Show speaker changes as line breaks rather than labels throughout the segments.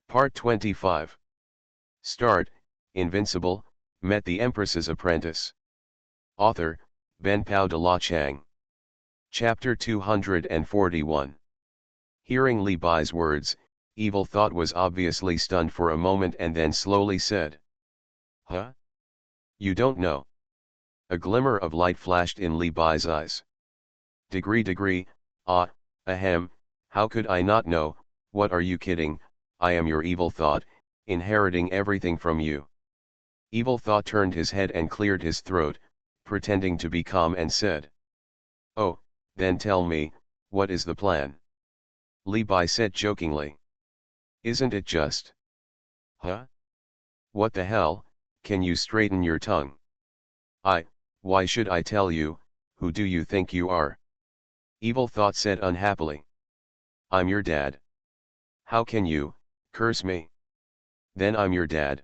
Part 25. Start, Invincible, met the Empress's apprentice. Author, Benpao de la Chang. Chapter 241. Hearing Li Bai's words, Evil Thought was obviously stunned for a moment and then slowly said. Huh? You don't know. A glimmer of light flashed in Li Bai's eyes. Ahem, how could I not know? What are you kidding? I am your Evil Thought, inheriting everything from you. Evil Thought turned his head and cleared his throat, pretending to be calm and said. Oh, then tell me, what is the plan? Li Bai said jokingly. Isn't it just? Huh? What the hell, can you straighten your tongue? Why should I tell you, who do you think you are? Evil Thought said unhappily. I'm your dad. How can you, curse me? Then I'm your dad.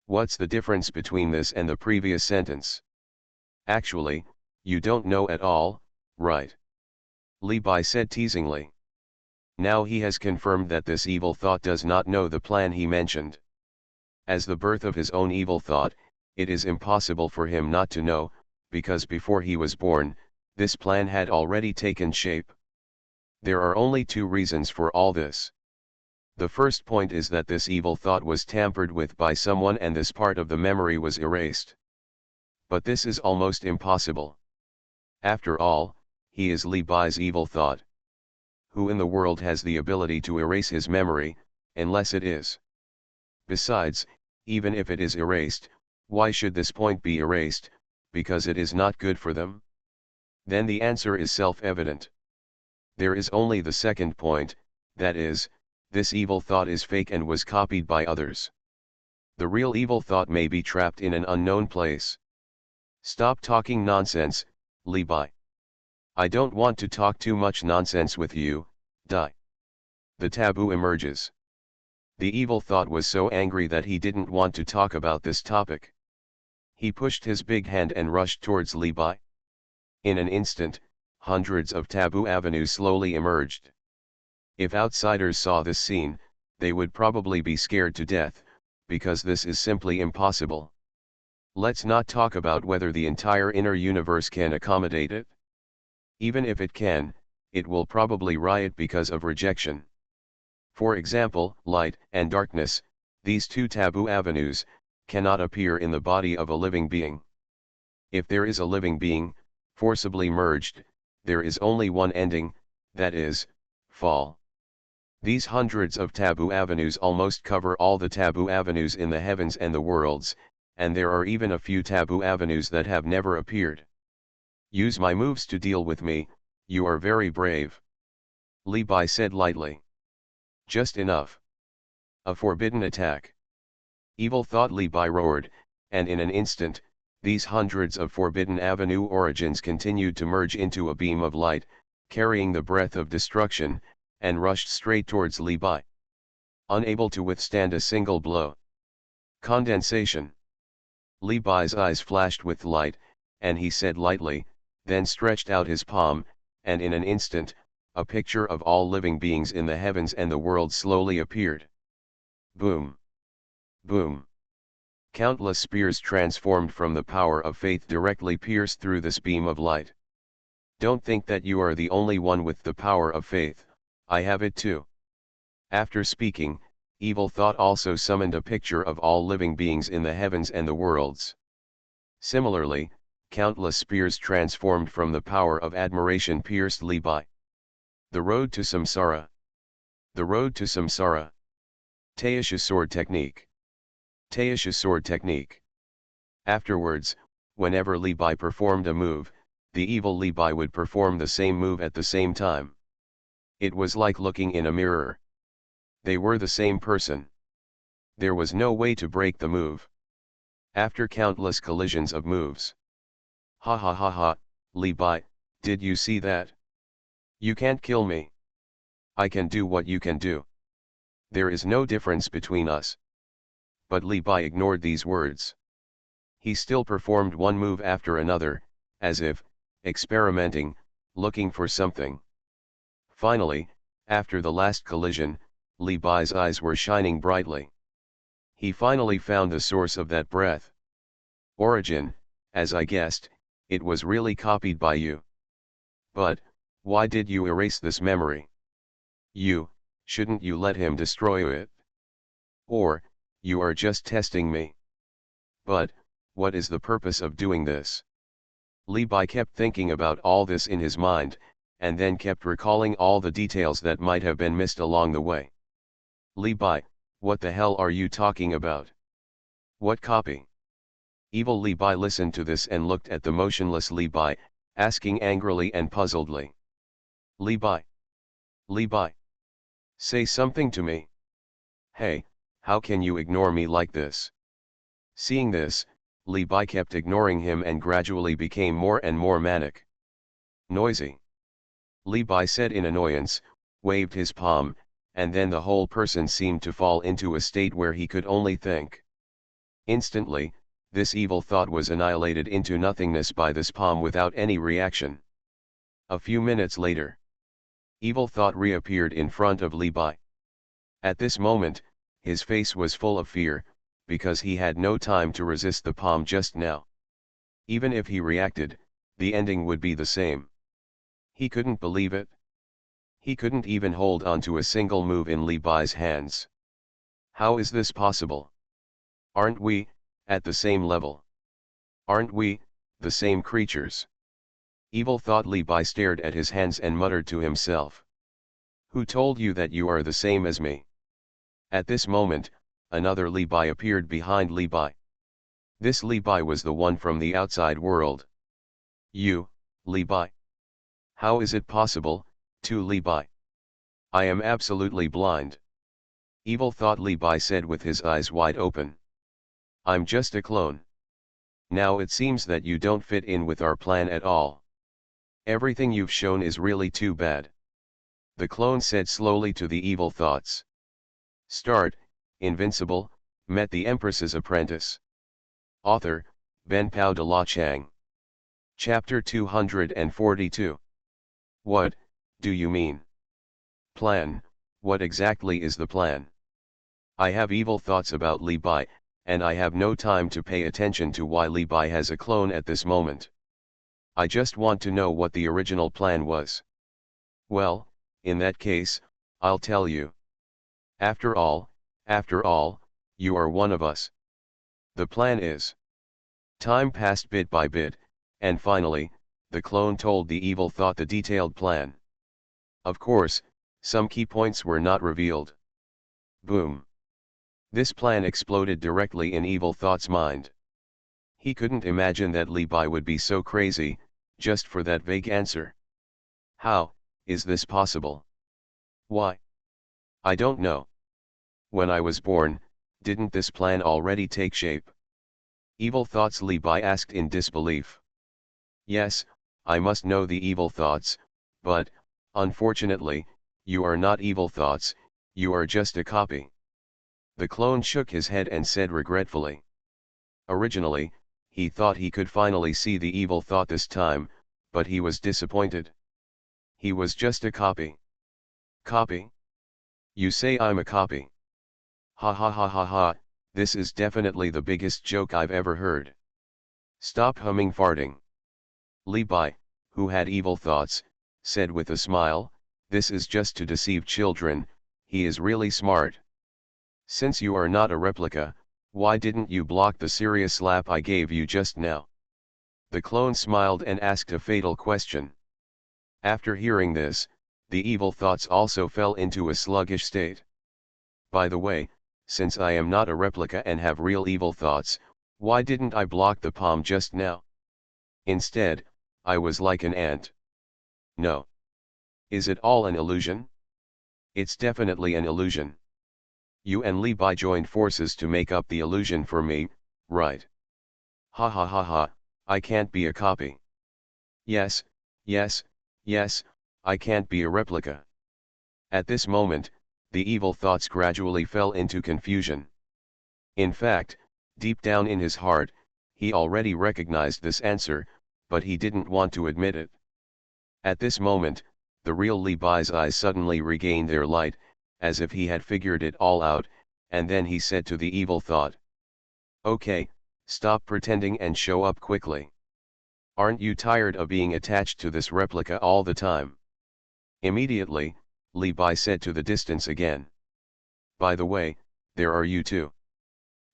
What's the difference between this and the previous sentence? Actually, you don't know at all, right? Li Bai said teasingly. Now he has confirmed that this Evil Thought does not know the plan he mentioned. As the birth of his own Evil Thought, it is impossible for him not to know, because before he was born, this plan had already taken shape. There are only two reasons for all this. The first point is that this Evil Thought was tampered with by someone and this part of the memory was erased. But this is almost impossible. After all, he is Li Bai's Evil Thought. Who in the world has the ability to erase his memory, unless it is? Besides, even if it is erased, why should this point be erased? Because it is not good for them? Then the answer is self-evident. There is only the second point, that is, this Evil Thought is fake and was copied by others. The real Evil Thought may be trapped in an unknown place. Stop talking nonsense, Li Bai. I don't want to talk too much nonsense with you, die. The taboo emerges. The Evil Thought was so angry that he didn't want to talk about this topic. He pushed his big hand and rushed towards Li Bai. In an instant, hundreds of taboo avenues slowly emerged. If outsiders saw this scene, they would probably be scared to death, because this is simply impossible. Let's not talk about whether the entire inner universe can accommodate it. Even if it can, it will probably riot because of rejection. For example, light and darkness, these two taboo avenues, cannot appear in the body of a living being. If there is a living being, forcibly merged, there is only one ending, that is, fall. These hundreds of taboo avenues almost cover all the taboo avenues in the heavens and the worlds, and there are even a few taboo avenues that have never appeared. Use my moves to deal with me, you are very brave. Li Bai said lightly. Just enough. A forbidden attack. Evil Thought Li Bai roared, and in an instant, these hundreds of forbidden avenue origins continued to merge into a beam of light, carrying the breath of destruction, and rushed straight towards Li Bai. Unable to withstand a single blow. Condensation. Li Bai's eyes flashed with light, and he said lightly, then stretched out his palm, and in an instant, a picture of all living beings in the heavens and the world slowly appeared. Boom! Boom! Countless spears transformed from the power of faith directly pierced through this beam of light. Don't think that you are the only one with the power of faith, I have it too. After speaking, Evil Thought also summoned a picture of all living beings in the heavens and the worlds. Similarly, countless spears transformed from the power of admiration pierced Li Bai. The road to samsara. The road to samsara. Taisha sword technique. Taisha sword technique. Afterwards, whenever Li Bai performed a move, the evil Li Bai would perform the same move at the same time. It was like looking in a mirror. They were the same person. There was no way to break the move. After countless collisions of moves. Ha ha ha ha, Li Bai, did you see that? You can't kill me. I can do what you can do. There is no difference between us. But Li Bai ignored these words. He still performed one move after another, as if, experimenting, looking for something. Finally, after the last collision, Li Bai's eyes were shining brightly. He finally found the source of that breath. Origin, as I guessed, it was really copied by you. But, why did you erase this memory? Shouldn't you let him destroy it? Or, you are just testing me. But, what is the purpose of doing this? Li Bai kept thinking about all this in his mind, and then kept recalling all the details that might have been missed along the way. Li Bai, what the hell are you talking about? What copy? Evil Li Bai listened to this and looked at the motionless Li Bai, asking angrily and puzzledly. Li Bai. Li Bai. Say something to me. Hey, how can you ignore me like this? Seeing this, Li Bai kept ignoring him and gradually became more and more manic. Noisy. Li Bai said in annoyance, waved his palm, and then the whole person seemed to fall into a state where he could only think. Instantly, this evil thought was annihilated into nothingness by this palm without any reaction. A few minutes later, evil thought reappeared in front of Li Bai. At this moment, his face was full of fear, because he had no time to resist the palm just now. Even if he reacted, the ending would be the same. He couldn't believe it. He couldn't even hold on to a single move in Li Bai's hands. How is this possible? Aren't we, at the same level? Aren't we, the same creatures? Evil thought. Li Bai stared at his hands and muttered to himself. Who told you that you are the same as me? At this moment, another Li Bai appeared behind Li Bai. This Li Bai was the one from the outside world. You, Li Bai. How is it possible, to Li Bai? I am absolutely blind. Evil thought. Li Bai said with his eyes wide open. I'm just a clone. Now it seems that you don't fit in with our plan at all. Everything you've shown is really too bad. The clone said slowly to the evil thoughts. Start, Invincible, met the Empress's apprentice. Author, Ben Pao de la Chang. Chapter 242. What, do you mean? Plan, what exactly is the plan? I have evil thoughts about Li Bai, and I have no time to pay attention to why Li Bai has a clone at this moment. I just want to know what the original plan was. Well, in that case, I'll tell you. After all, you are one of us. The plan is. Time passed bit by bit, and finally, the clone told the evil thought the detailed plan. Of course, some key points were not revealed. Boom. This plan exploded directly in evil thought's mind. He couldn't imagine that Li Bai would be so crazy, just for that vague answer. How is this possible? Why? I don't know. When I was born, didn't this plan already take shape? Evil thoughts. Li Bai asked in disbelief. Yes, I must know the evil thoughts, but, unfortunately, you are not evil thoughts, you are just a copy. The clone shook his head and said regretfully. Originally, he thought he could finally see the evil thought this time, but he was disappointed. He was just a copy. Copy? You say I'm a copy? Ha ha ha ha ha, this is definitely the biggest joke I've ever heard. Stop humming farting. Li Bai, who had evil thoughts, said with a smile, this is just to deceive children, he is really smart. Since you are not a replica, why didn't you block the serious slap I gave you just now? The clone smiled and asked a fatal question. After hearing this, the evil thoughts also fell into a sluggish state. By the way, since I am not a replica and have real evil thoughts, why didn't I block the palm just now? Instead, I was like an ant. No. Is it all an illusion? It's definitely an illusion. You and Li Bai joined forces to make up the illusion for me, right? Ha ha ha ha, I can't be a copy. Yes, I can't be a replica. At this moment, the evil thoughts gradually fell into confusion. In fact, deep down in his heart, he already recognized this answer, but he didn't want to admit it. At this moment, the real Li Bai's eyes suddenly regained their light, as if he had figured it all out, and then he said to the evil thought. Okay, stop pretending and show up quickly. Aren't you tired of being attached to this replica all the time? Immediately, Li Bai said to the distance again. By the way, there are you too.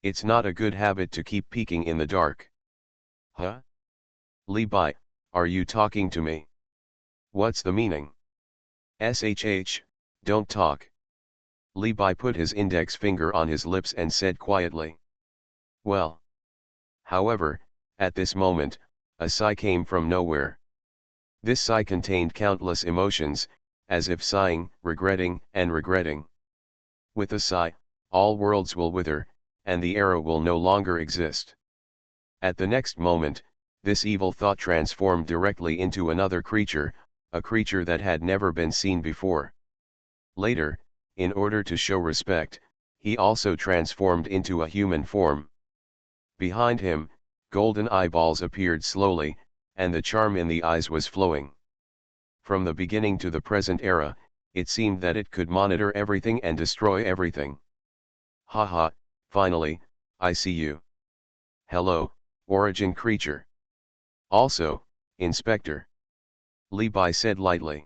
It's not a good habit to keep peeking in the dark. Huh? Li Bai, are you talking to me? What's the meaning? SHH, don't talk. Li Bai put his index finger on his lips and said quietly. Well. However, at this moment, a sigh came from nowhere. This sigh contained countless emotions, as if sighing, regretting, and regretting. With a sigh, all worlds will wither, and the era will no longer exist. At the next moment, this evil thought transformed directly into another creature, a creature that had never been seen before. Later, in order to show respect, he also transformed into a human form. Behind him, golden eyeballs appeared slowly, and the charm in the eyes was flowing. From the beginning to the present era, it seemed that it could monitor everything and destroy everything. Haha, finally, I see you. Hello, origin creature. Also, Inspector. Li Bai said lightly.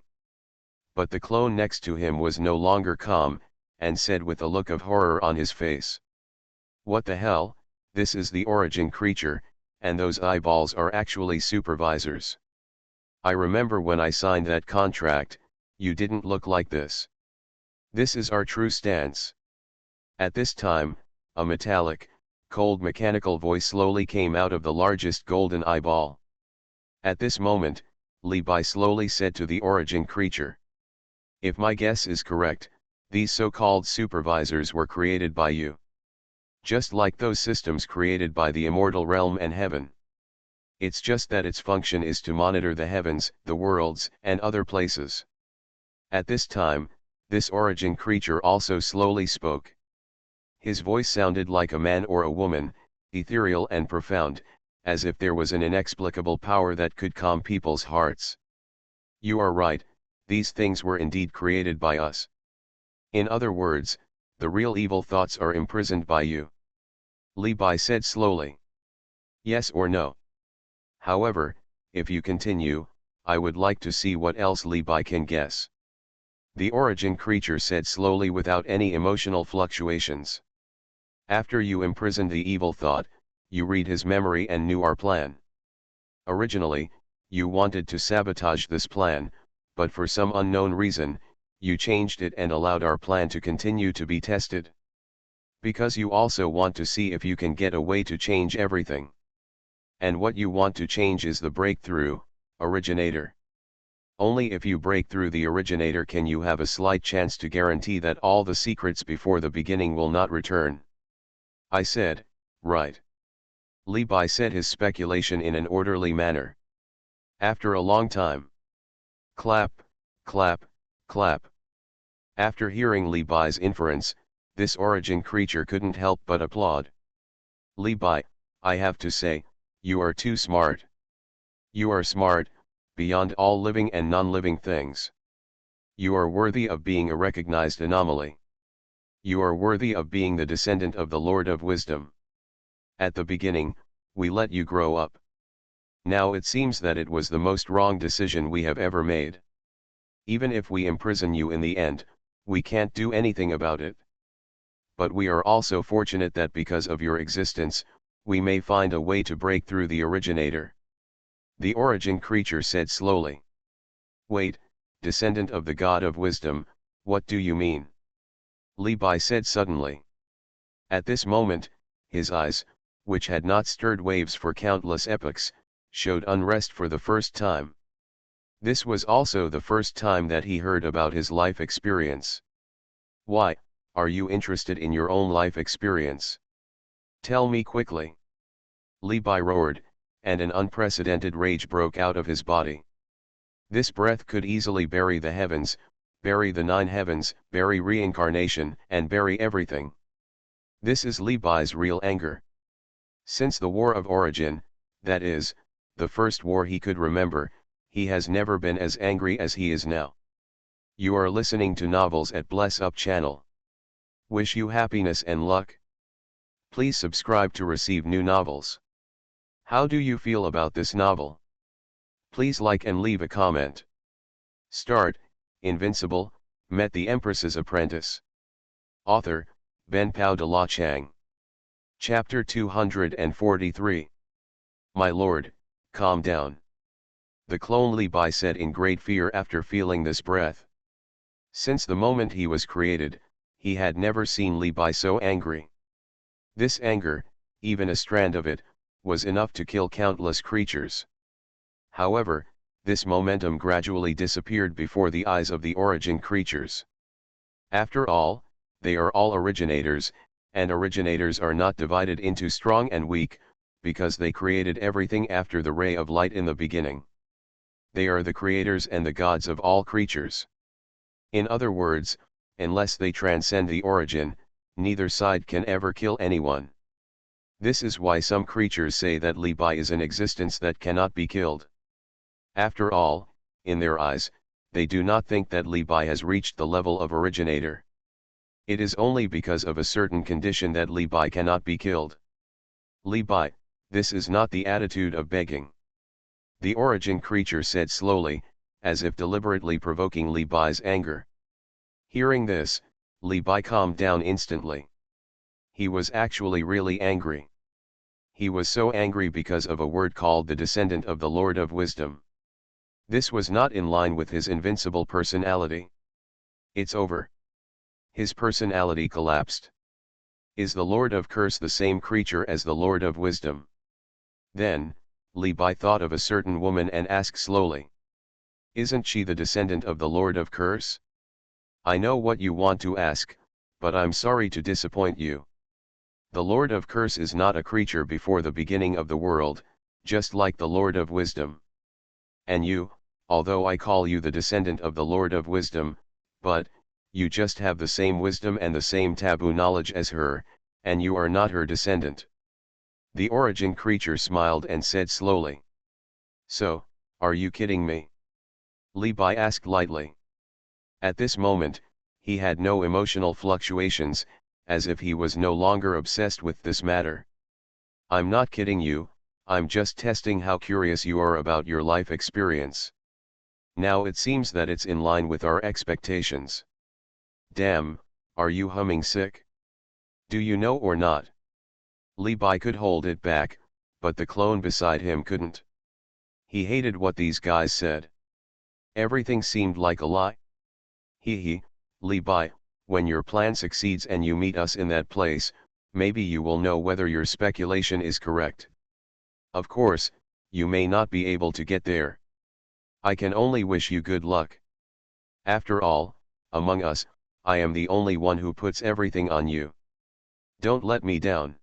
But the clone next to him was no longer calm, and said with a look of horror on his face. What the hell, this is the origin creature, and those eyeballs are actually supervisors. I remember when I signed that contract, you didn't look like this. This is our true stance. At this time, a metallic, cold mechanical voice slowly came out of the largest golden eyeball. At this moment, Li Bai slowly said to the origin creature. If my guess is correct, these so-called supervisors were created by you. Just like those systems created by the immortal realm and heaven. It's just that its function is to monitor the heavens, the worlds, and other places. At this time, this origin creature also slowly spoke. His voice sounded like a man or a woman, ethereal and profound, as if there was an inexplicable power that could calm people's hearts. You are right, these things were indeed created by us. In other words, the real evil thoughts are imprisoned by you. Li Bai said slowly. Yes or no? However, if you continue, I would like to see what else Li Bai can guess. The origin creature said slowly without any emotional fluctuations. After you imprisoned the evil thought, you read his memory and knew our plan. Originally, you wanted to sabotage this plan, but for some unknown reason, you changed it and allowed our plan to continue to be tested. Because you also want to see if you can get a way to change everything. And what you want to change is the breakthrough, originator. Only if you break through the originator can you have a slight chance to guarantee that all the secrets before the beginning will not return. I said, right. Li Bai said his speculation in an orderly manner. After a long time. Clap, clap, clap. After hearing Li Bai's inference, this origin creature couldn't help but applaud. Li Bai, I have to say, you are too smart. You are smart, beyond all living and non-living things. You are worthy of being a recognized anomaly. You are worthy of being the descendant of the Lord of Wisdom. At the beginning, we let you grow up. Now it seems that it was the most wrong decision we have ever made. Even if we imprison you in the end, we can't do anything about it. But we are also fortunate that because of your existence, we may find a way to break through the originator. The origin creature said slowly. Wait, descendant of the God of Wisdom, what do you mean? Li Bai said suddenly. At this moment, his eyes, which had not stirred waves for countless epochs, showed unrest for the first time. This was also the first time that he heard about his life experience. Why, are you interested in your own life experience? Tell me quickly. Li Bai roared, and an unprecedented rage broke out of his body. This breath could easily bury the heavens, bury the 9 heavens, bury reincarnation, and bury everything. This is Li Bai's real anger. Since the War of Origin, that is, the first war he could remember, he has never been as angry as he is now. You are listening to Novels at Bless Up channel. Wish you happiness and luck. Please subscribe to receive new novels. How do you feel about this novel? Please like and leave a comment. Start, Invincible, met the Empress's apprentice. Author, Ben Pao de la Chang. Chapter 243. My lord, calm down. The clone Li Bai said in great fear after feeling this breath. Since the moment he was created, he had never seen Li Bai so angry. This anger, even a strand of it, was enough to kill countless creatures. However, this momentum gradually disappeared before the eyes of the origin creatures. After all, they are all originators, and originators are not divided into strong and weak, because they created everything after the ray of light in the beginning. They are the creators and the gods of all creatures. In other words, unless they transcend the origin, neither side can ever kill anyone. This is why some creatures say that Li Bai is an existence that cannot be killed. After all, in their eyes, they do not think that Li Bai has reached the level of originator. It is only because of a certain condition that Li Bai cannot be killed. Li Bai, this is not the attitude of begging. The origin creature said slowly, as if deliberately provoking Li Bai's anger. Hearing this, Li Bai calmed down instantly. He was actually really angry. He was so angry because of a word called the descendant of the Lord of Wisdom. This was not in line with his invincible personality. It's over. His personality collapsed. Is the Lord of Curse the same creature as the Lord of Wisdom? Then, Li Bai thought of a certain woman and asked slowly. Isn't she the descendant of the Lord of Curse? I know what you want to ask, but I'm sorry to disappoint you. The Lord of Curse is not a creature before the beginning of the world, just like the Lord of Wisdom. And you, although I call you the descendant of the Lord of Wisdom, but, you just have the same wisdom and the same taboo knowledge as her, and you are not her descendant. The origin creature smiled and said slowly. So, are you kidding me? Li Bai asked lightly. At this moment, he had no emotional fluctuations, as if he was no longer obsessed with this matter. I'm not kidding you, I'm just testing how curious you are about your life experience. Now it seems that it's in line with our expectations. Damn, are you humming sick? Do you know or not? Li Bai could hold it back, but the clone beside him couldn't. He hated what these guys said. Everything seemed like a lie. He, Li Bai, when your plan succeeds and you meet us in that place, maybe you will know whether your speculation is correct. Of course, you may not be able to get there. I can only wish you good luck. After all, among us, I am the only one who puts everything on you. Don't let me down.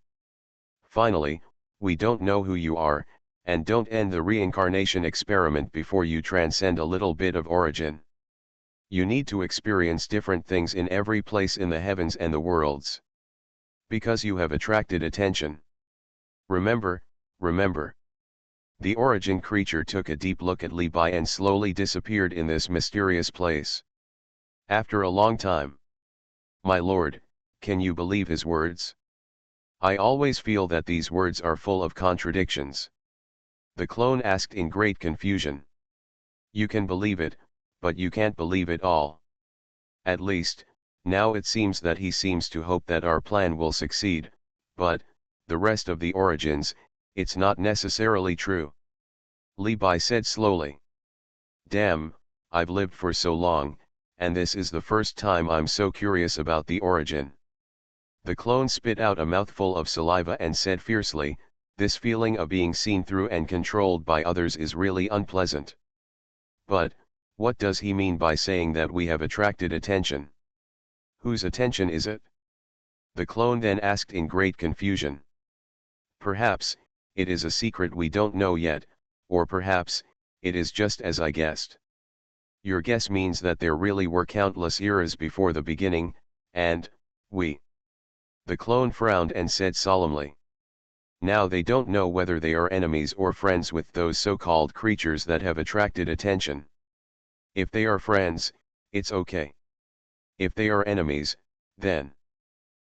Finally, we don't know who you are, and don't end the reincarnation experiment before you transcend a little bit of origin. You need to experience different things in every place in the heavens and the worlds. Because you have attracted attention. Remember, remember. The origin creature took a deep look at Li Bai and slowly disappeared in this mysterious place. After a long time. My lord, can you believe his words? I always feel that these words are full of contradictions. The clone asked in great confusion. You can believe it, but you can't believe it all. At least, now it seems that he seems to hope that our plan will succeed, but, the rest of the origins, it's not necessarily true. Li Bai said slowly. Damn, I've lived for so long, and this is the first time I'm so curious about the origin. The clone spit out a mouthful of saliva and said fiercely, this feeling of being seen through and controlled by others is really unpleasant. But, what does he mean by saying that we have attracted attention? Whose attention is it? The clone then asked in great confusion. Perhaps, it is a secret we don't know yet, or perhaps, it is just as I guessed. Your guess means that there really were countless eras before the beginning, and, we. The clone frowned and said solemnly. Now they don't know whether they are enemies or friends with those so-called creatures that have attracted attention. If they are friends, It's okay. If they are enemies, then.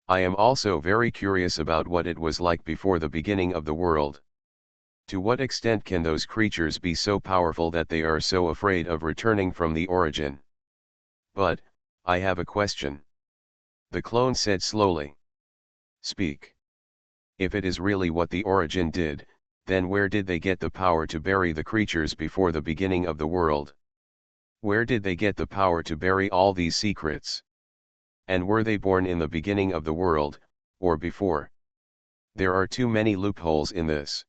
I am also very curious about what it was like before the beginning of the world. To what extent can those creatures be so powerful that they are so afraid of returning from the origin? But, I have a question. The clone said slowly. Speak. If it is really what the origin did, then where did they get the power to bury the creatures before the beginning of the world? Where did they get the power to bury all these secrets? And were they born in the beginning of the world, or before? There are too many loopholes in this.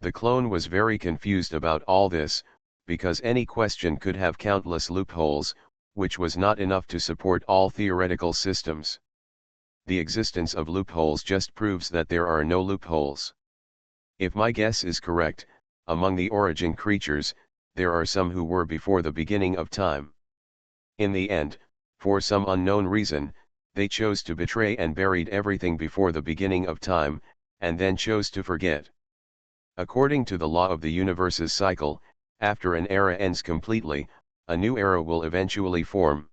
The clone was very confused about all this, because any question could have countless loopholes, which was not enough to support all theoretical systems. The existence of loopholes just proves that there are no loopholes. If my guess is correct, among the origin creatures, there are some who were before the beginning of time. In the end, for some unknown reason, they chose to betray and buried everything before the beginning of time, and then chose to forget. According to the law of the universe's cycle, after an era ends completely, a new era will eventually form.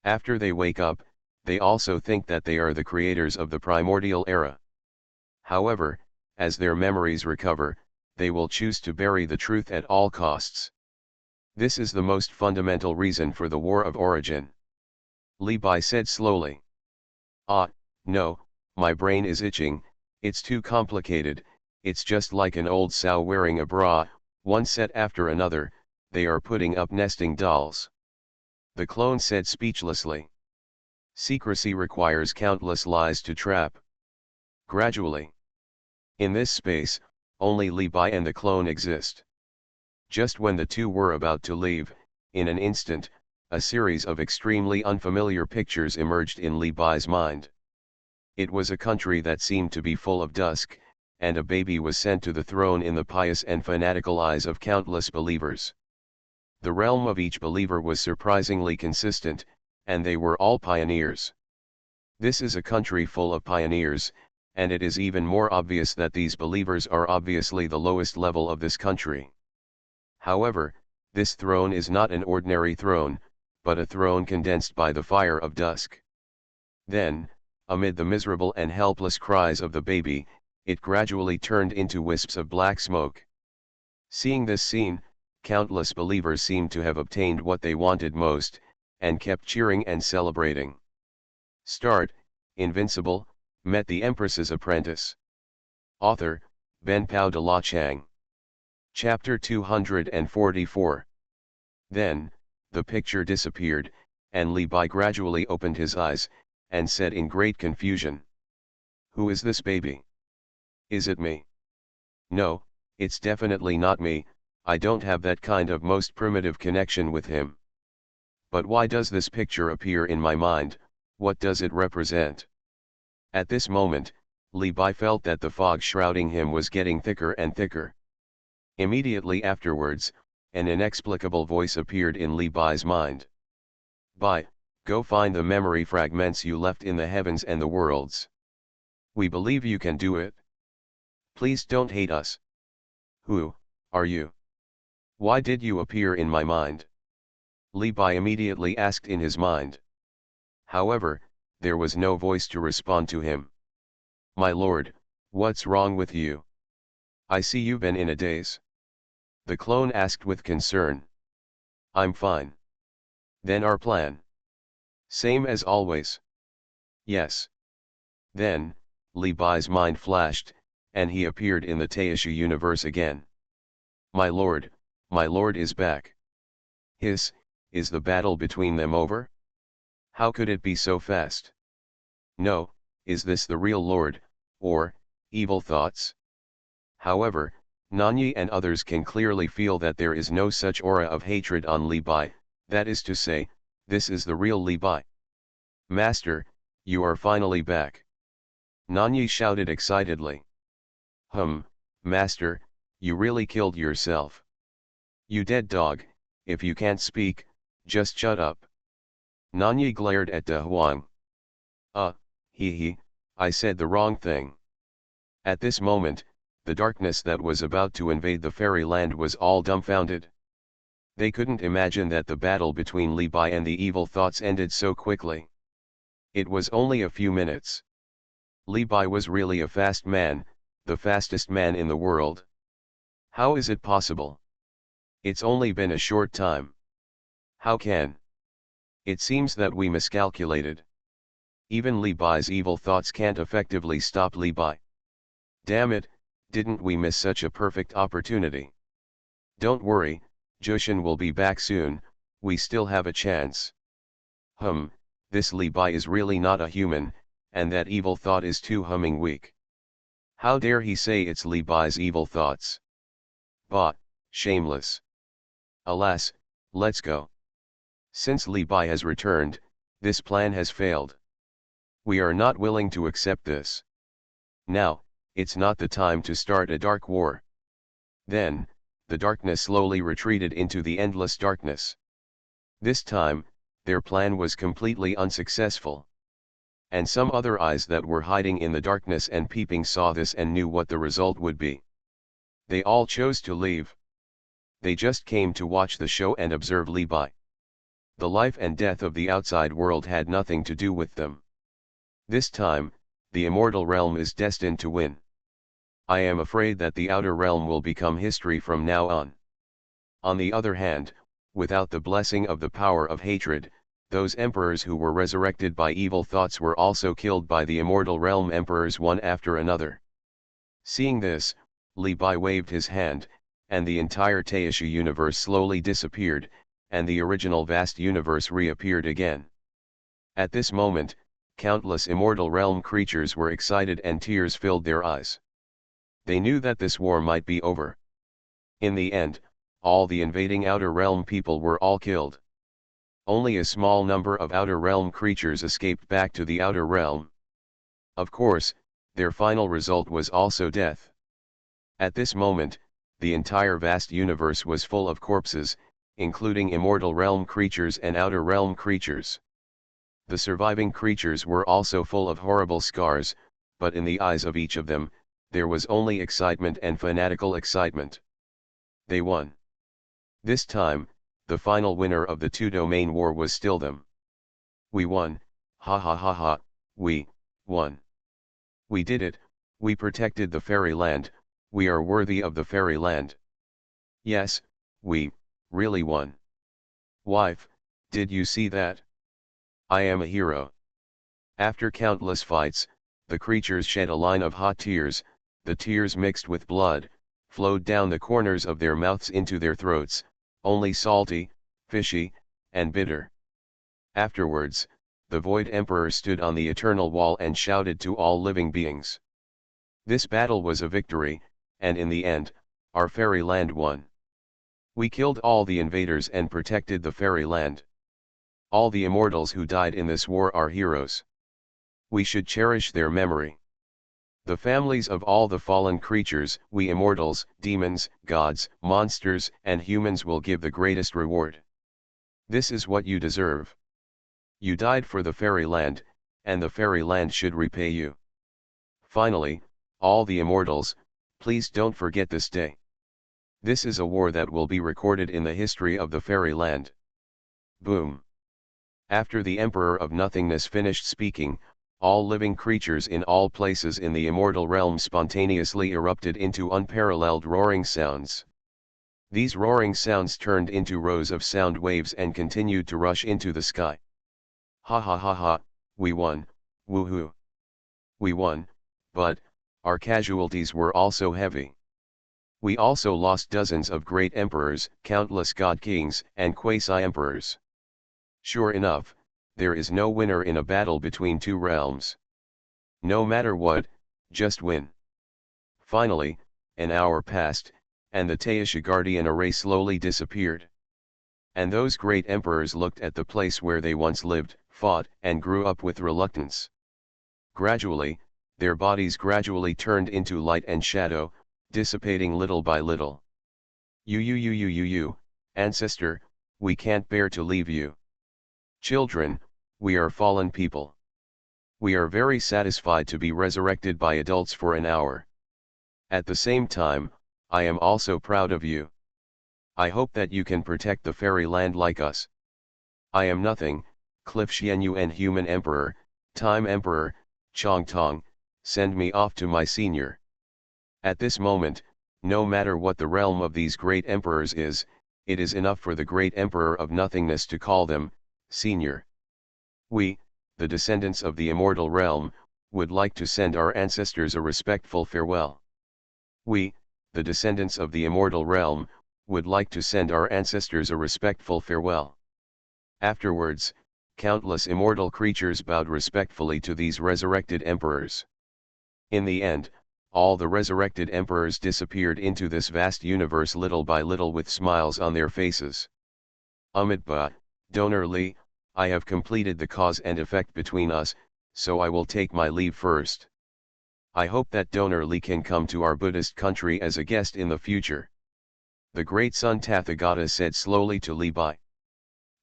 After they wake up, they also think that they are the creators of the primordial era. However, as their memories recover, they will choose to bury the truth at all costs. This is the most fundamental reason for the War of Origin. Li Bai said slowly. Ah, no, my brain is itching, it's too complicated, it's just like an old sow wearing a bra, one set after another, they are putting up nesting dolls. The clone said speechlessly. Secrecy requires countless lies to trap. Gradually. In this space, only Li Bai and the clone exist. Just when the two were about to leave, in an instant, a series of extremely unfamiliar pictures emerged in Li Bai's mind. It was a country that seemed to be full of dusk, and a baby was sent to the throne in the pious and fanatical eyes of countless believers. The realm of each believer was surprisingly consistent, and they were all pioneers. This is a country full of pioneers, and it is even more obvious that these believers are obviously the lowest level of this country. However, this throne is not an ordinary throne, but a throne condensed by the fire of dusk. Then, amid the miserable and helpless cries of the baby, it gradually turned into wisps of black smoke. Seeing this scene, countless believers seemed to have obtained what they wanted most, and kept cheering and celebrating. Start, Invincible, met the Empress's apprentice. Author, Ben Pao de la Chang. Chapter 244. Then, the picture disappeared, and Li Bai gradually opened his eyes, and said in great confusion. Who is this baby? Is it me? No, it's definitely not me, I don't have that kind of most primitive connection with him. But why does this picture appear in my mind, what does it represent? At this moment, Li Bai felt that the fog shrouding him was getting thicker and thicker. Immediately afterwards, an inexplicable voice appeared in Li Bai's mind. Bai, go find the memory fragments you left in the heavens and the worlds. We believe you can do it. Please don't hate us. Who are you? Why did you appear in my mind? Li Bai immediately asked in his mind. However, there was no voice to respond to him. My lord, what's wrong with you? I see you've been in a daze. The clone asked with concern. I'm fine. Then our plan? Same as always. Yes. Then, Li Bai's mind flashed, and he appeared in the Taishu universe again. My lord is back. Is the battle between them over? How could it be so fast? No, is this the real lord, or, evil thoughts? However, Nanyi and others can clearly feel that there is no such aura of hatred on Li Bai, that is to say, this is the real Li Bai. Master, you are finally back. Nanyi shouted excitedly. Master, you really killed yourself. You dead dog, if you can't speak, just shut up. Nanyi glared at De Huang. I said the wrong thing. At this moment, the darkness that was about to invade the fairyland was all dumbfounded. They couldn't imagine that the battle between Li Bai and the evil thoughts ended so quickly. It was only a few minutes. Li Bai was really a fast man, the fastest man in the world. How is it possible? It's only been a short time. How can? It seems that we miscalculated. Even Li Bai's evil thoughts can't effectively stop Li Bai. Damn it, didn't we miss such a perfect opportunity? Don't worry, Jushin will be back soon, we still have a chance. This Li Bai is really not a human, and that evil thought is too weak. How dare he say it's Li Bai's evil thoughts? Bah, shameless. Alas, let's go. Since Li Bai has returned, this plan has failed. We are not willing to accept this. Now, it's not the time to start a dark war. Then, the darkness slowly retreated into the endless darkness. This time, their plan was completely unsuccessful. And some other eyes that were hiding in the darkness and peeping saw this and knew what the result would be. They all chose to leave. They just came to watch the show and observe Li Bai. The life and death of the outside world had nothing to do with them. This time, the immortal realm is destined to win. I am afraid that the outer realm will become history from now on. On the other hand, without the blessing of the power of hatred, those emperors who were resurrected by evil thoughts were also killed by the immortal realm emperors one after another. Seeing this, Li Bai waved his hand, and the entire Taisha universe slowly disappeared, and the original vast universe reappeared again. At this moment, countless immortal realm creatures were excited and tears filled their eyes. They knew that this war might be over. In the end, all the invading outer realm people were all killed. Only a small number of outer realm creatures escaped back to the outer realm. Of course, their final result was also death. At this moment, the entire vast universe was full of corpses, including immortal realm creatures and outer realm creatures. The surviving creatures were also full of horrible scars, but in the eyes of each of them, there was only excitement and fanatical excitement. They won. This time, the final winner of the two-domain war was still them. We won, ha ha ha ha, we won. We did it, we protected the fairyland, we are worthy of the fairyland. Yes, we really won. Wife, did you see that? I am a hero. After countless fights, the creatures shed a line of hot tears, the tears mixed with blood, flowed down the corners of their mouths into their throats, only salty, fishy, and bitter. Afterwards, the Void Emperor stood on the eternal wall and shouted to all living beings. This battle was a victory, and in the end, our fairyland won. We killed all the invaders and protected the fairyland. All the immortals who died in this war are heroes. We should cherish their memory. The families of all the fallen creatures, we immortals, demons, gods, monsters, and humans will give the greatest reward. This is what you deserve. You died for the fairyland, and the fairyland should repay you. Finally, all the immortals, please don't forget this day. This is a war that will be recorded in the history of the fairyland. Boom. After the Emperor of Nothingness finished speaking, all living creatures in all places in the immortal realm spontaneously erupted into unparalleled roaring sounds. These roaring sounds turned into rows of sound waves and continued to rush into the sky. Ha ha ha ha, we won, woohoo. We won, but our casualties were also heavy. We also lost dozens of great emperors, countless god kings, and quasi-emperors. Sure enough, there is no winner in a battle between two realms. No matter what, just win. Finally, an hour passed, and the Taisha Guardian array slowly disappeared. And those great emperors looked at the place where they once lived, fought, and grew up with reluctance. Gradually, their bodies gradually turned into light and shadow, dissipating little by little. You, ancestor, we can't bear to leave you. Children, we are fallen people. We are very satisfied to be resurrected by adults for an hour. At the same time, I am also proud of you. I hope that you can protect the fairy land like us. I am nothing, Cliff Xuanhuan human emperor, time emperor, Chong Tong, send me off to my senior. At this moment, no matter what the realm of these great emperors is, it is enough for the great emperor of nothingness to call them, senior. We, the descendants of the immortal realm, would like to send our ancestors a respectful farewell. We, the descendants of the immortal realm, would like to send our ancestors a respectful farewell. Afterwards, countless immortal creatures bowed respectfully to these resurrected emperors. In the end, all the resurrected emperors disappeared into this vast universe little by little with smiles on their faces. Amitabha, Donor Li, I have completed the cause and effect between us, so I will take my leave first. I hope that Donor Li can come to our Buddhist country as a guest in the future. The great son Tathagata said slowly to Li Bai.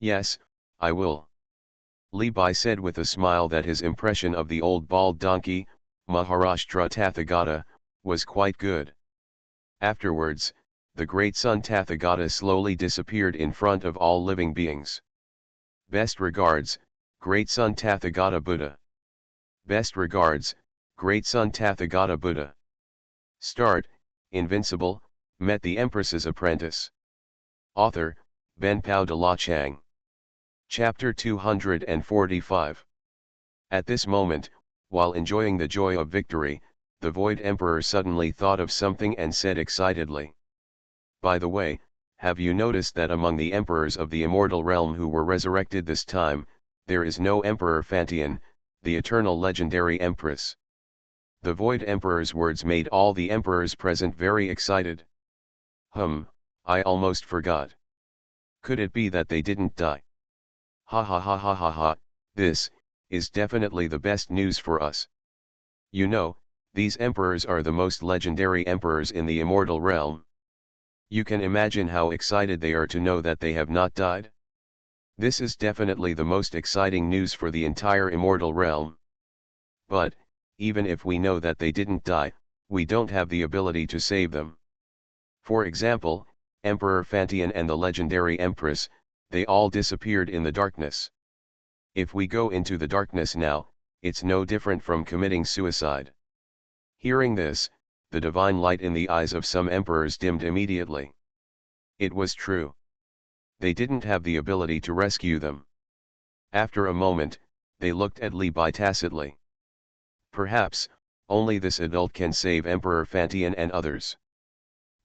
Yes, I will. Li Bai said with a smile that his impression of the old bald donkey, Maharashtra Tathagata, was quite good. Afterwards, the great son Tathagata slowly disappeared in front of all living beings. Best regards, great son Tathagata Buddha. Best regards, great son Tathagata Buddha. Start, Invincible, met the Empress's apprentice. Author, Benpao de la Chang. Chapter 245. At this moment, while enjoying the joy of victory, the Void Emperor suddenly thought of something and said excitedly. By the way, have you noticed that among the emperors of the immortal realm who were resurrected this time, there is no Emperor Fantian, the eternal legendary empress? The Void Emperor's words made all the emperors present very excited. I almost forgot. Could it be that they didn't die? Ha ha ha ha ha ha, this is definitely the best news for us. You know, these emperors are the most legendary emperors in the immortal realm. You can imagine how excited they are to know that they have not died. This is definitely the most exciting news for the entire immortal realm. But, even if we know that they didn't die, we don't have the ability to save them. For example, Emperor Fantian and the legendary Empress, they all disappeared in the darkness. If we go into the darkness now, it's no different from committing suicide. Hearing this, the divine light in the eyes of some emperors dimmed immediately. It was true. They didn't have the ability to rescue them. After a moment, they looked at Li Bai tacitly. Perhaps, only this adult can save Emperor Fantian and others.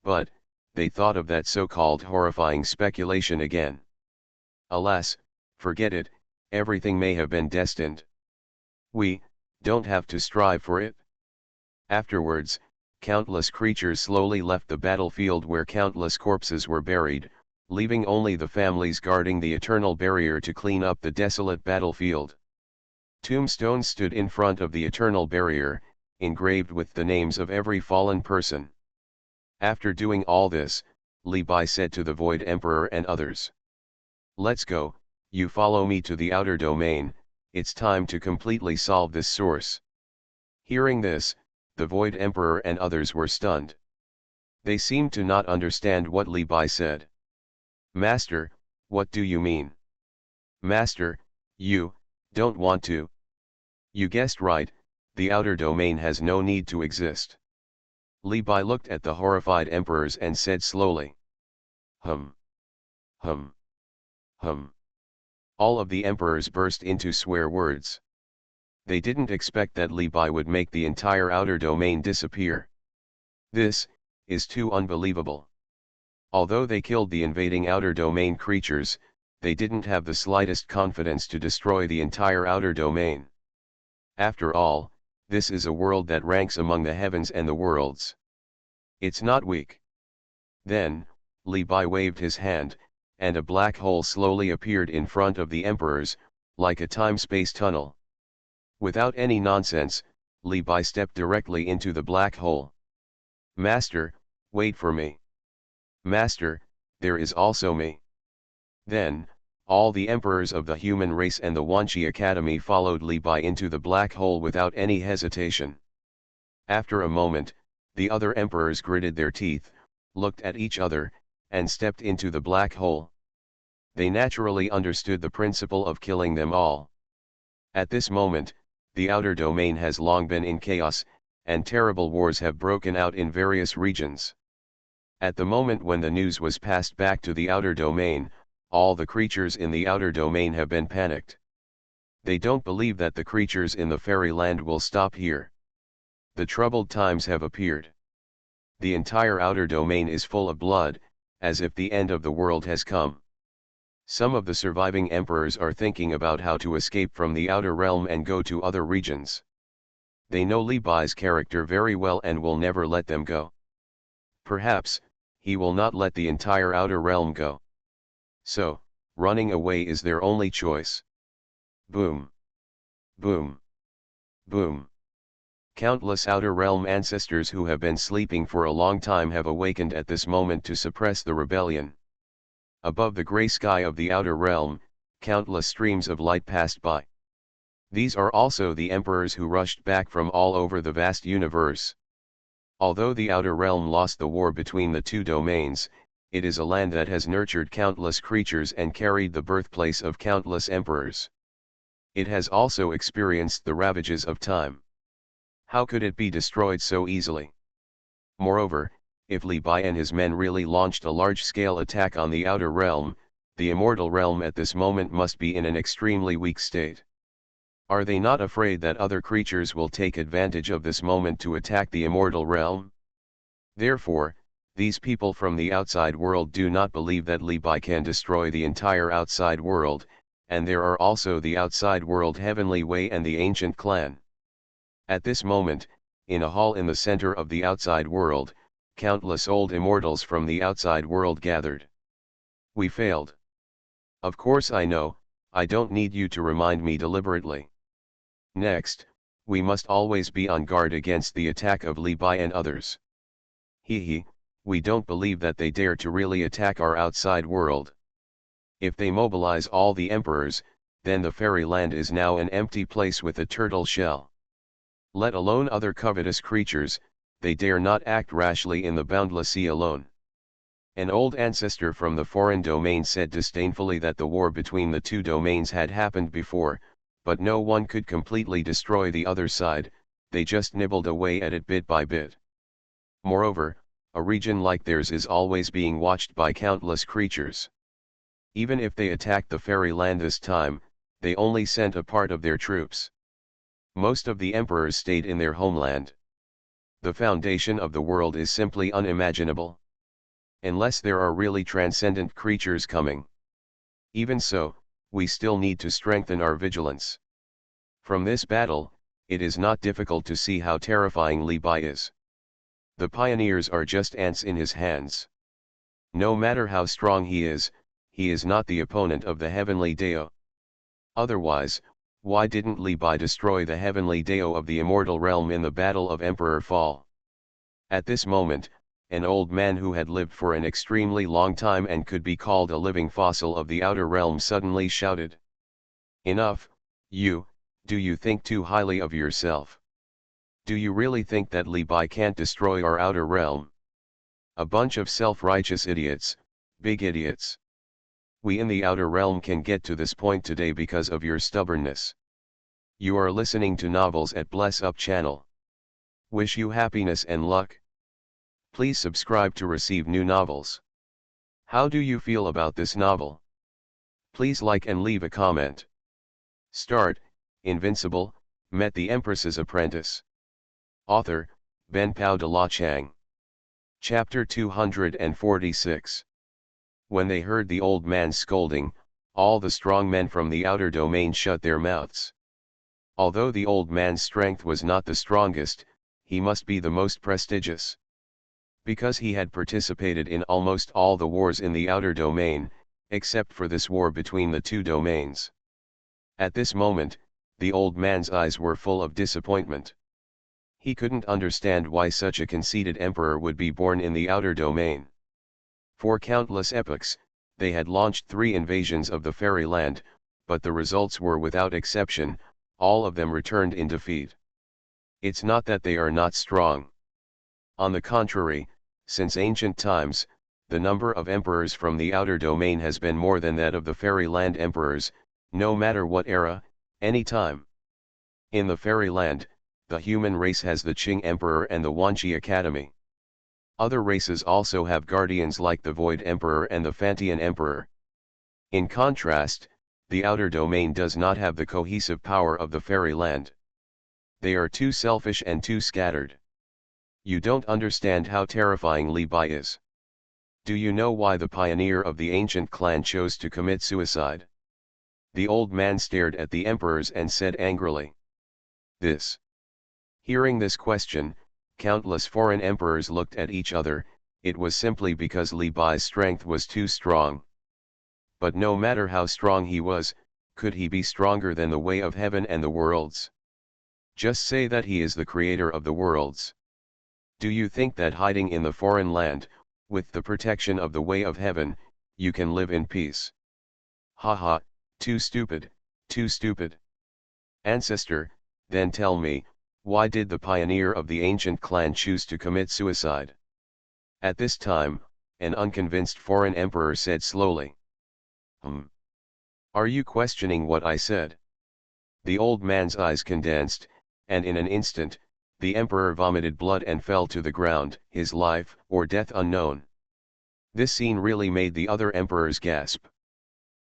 But, they thought of that so-called horrifying speculation again. Alas, forget it, everything may have been destined. We don't have to strive for it. Afterwards, countless creatures slowly left the battlefield where countless corpses were buried, leaving only the families guarding the eternal barrier to clean up the desolate battlefield. Tombstones stood in front of the eternal barrier, engraved with the names of every fallen person. After doing all this, Li Bai said to the Void Emperor and others. Let's go, you follow me to the outer domain, it's time to completely solve this source. Hearing this, the Void Emperor and others were stunned. They seemed to not understand what Li Bai said. Master, what do you mean? Master, you don't want to. You guessed right, the outer domain has no need to exist. Li Bai looked at the horrified emperors and said slowly. Hum. Hum. Hum. All of the emperors burst into swear words. They didn't expect that Li Bai would make the entire outer domain disappear. This is too unbelievable. Although they killed the invading outer domain creatures, they didn't have the slightest confidence to destroy the entire outer domain. After all, this is a world that ranks among the heavens and the worlds. It's not weak. Then, Li Bai waved his hand, and a black hole slowly appeared in front of the emperors, like a time-space tunnel. Without any nonsense, Li Bai stepped directly into the black hole. Master, wait for me. Master, there is also me. Then, all the emperors of the human race and the Wanchi Academy followed Li Bai into the black hole without any hesitation. After a moment, the other emperors gritted their teeth, looked at each other, and stepped into the black hole. They naturally understood the principle of killing them all. At this moment, the outer domain has long been in chaos, and terrible wars have broken out in various regions. At the moment when the news was passed back to the outer domain, all the creatures in the outer domain have been panicked. They don't believe that the creatures in the fairyland will stop here. The troubled times have appeared. The entire outer domain is full of blood, as if the end of the world has come. Some of the surviving emperors are thinking about how to escape from the outer realm and go to other regions. They know Li Bai's character very well and will never let them go. Perhaps, he will not let the entire outer realm go. So, running away is their only choice. Boom. Boom. Boom. Countless outer realm ancestors who have been sleeping for a long time have awakened at this moment to suppress the rebellion. Above the gray sky of the outer realm, countless streams of light passed by. These are also the emperors who rushed back from all over the vast universe. Although the outer realm lost the war between the two domains, it is a land that has nurtured countless creatures and carried the birthplace of countless emperors. It has also experienced the ravages of time. How could it be destroyed so easily? Moreover, if Li Bai and his men really launched a large-scale attack on the outer realm, the immortal realm at this moment must be in an extremely weak state. Are they not afraid that other creatures will take advantage of this moment to attack the immortal realm? Therefore, these people from the outside world do not believe that Li Bai can destroy the entire outside world, and there are also the outside world Heavenly Way and the ancient clan. At this moment, in a hall in the center of the outside world, countless old immortals from the outside world gathered. We failed. Of course I know, I don't need you to remind me deliberately. Next, we must always be on guard against the attack of Li Bai and others. We don't believe that they dare to really attack our outside world. If they mobilize all the emperors, then the fairyland is now an empty place with a turtle shell. Let alone other covetous creatures, they dare not act rashly in the boundless sea alone. An old ancestor from the foreign domain said disdainfully that the war between the two domains had happened before, but no one could completely destroy the other side, they just nibbled away at it bit by bit. Moreover, a region like theirs is always being watched by countless creatures. Even if they attacked the fairyland this time, they only sent a part of their troops. Most of the emperors stayed in their homeland. The foundation of the world is simply unimaginable. Unless there are really transcendent creatures coming. Even so, we still need to strengthen our vigilance. From this battle, it is not difficult to see how terrifying Li Bai is. The pioneers are just ants in his hands. No matter how strong he is not the opponent of the heavenly Dao. Otherwise, why didn't Li Bai destroy the heavenly Dao of the immortal realm in the Battle of Emperor Fall? At this moment, an old man who had lived for an extremely long time and could be called a living fossil of the outer realm suddenly shouted. Enough, do you think too highly of yourself? Do you really think that Li Bai can't destroy our outer realm? A bunch of self-righteous idiots, big idiots. We in the outer realm can get to this point today because of your stubbornness. You are listening to novels at Bless Up channel. Wish you happiness and luck. Please subscribe to receive new novels. How do you feel about this novel? Please like and leave a comment. Start, Invincible, met the Empress's apprentice. Author, Ben Pao de la Chang. Chapter 246. When they heard the old man scolding, all the strong men from the outer domain shut their mouths. Although the old man's strength was not the strongest, he must be the most prestigious. Because he had participated in almost all the wars in the outer domain, except for this war between the two domains. At this moment, the old man's eyes were full of disappointment. He couldn't understand why such a conceited emperor would be born in the outer domain. For countless epochs, they had launched 3 invasions of the fairyland, but the results were without exception, all of them returned in defeat. It's not that they are not strong. On the contrary, since ancient times, the number of emperors from the outer domain has been more than that of the fairyland emperors, no matter what era, any time. In the fairyland, the human race has the Qing Emperor and the Wanqi Academy. Other races also have guardians like the Void Emperor and the Fantian Emperor. In contrast, the outer domain does not have the cohesive power of the fairyland. They are too selfish and too scattered. You don't understand how terrifying Li Bai is. Do you know why the pioneer of the ancient clan chose to commit suicide? The old man stared at the emperors and said angrily. This. Hearing this question, countless foreign emperors looked at each other. It was simply because Li Bai's strength was too strong. But no matter how strong he was, could he be stronger than the way of heaven and the worlds? Just say that he is the creator of the worlds. Do you think that hiding in the foreign land, with the protection of the way of heaven, you can live in peace? Ha ha, too stupid, too stupid. Ancestor, then tell me, why did the pioneer of the ancient clan choose to commit suicide? At this time, an unconvinced foreign emperor said slowly. Are you questioning what I said? The old man's eyes condensed, and in an instant, the emperor vomited blood and fell to the ground, his life or death unknown. This scene really made the other emperors gasp.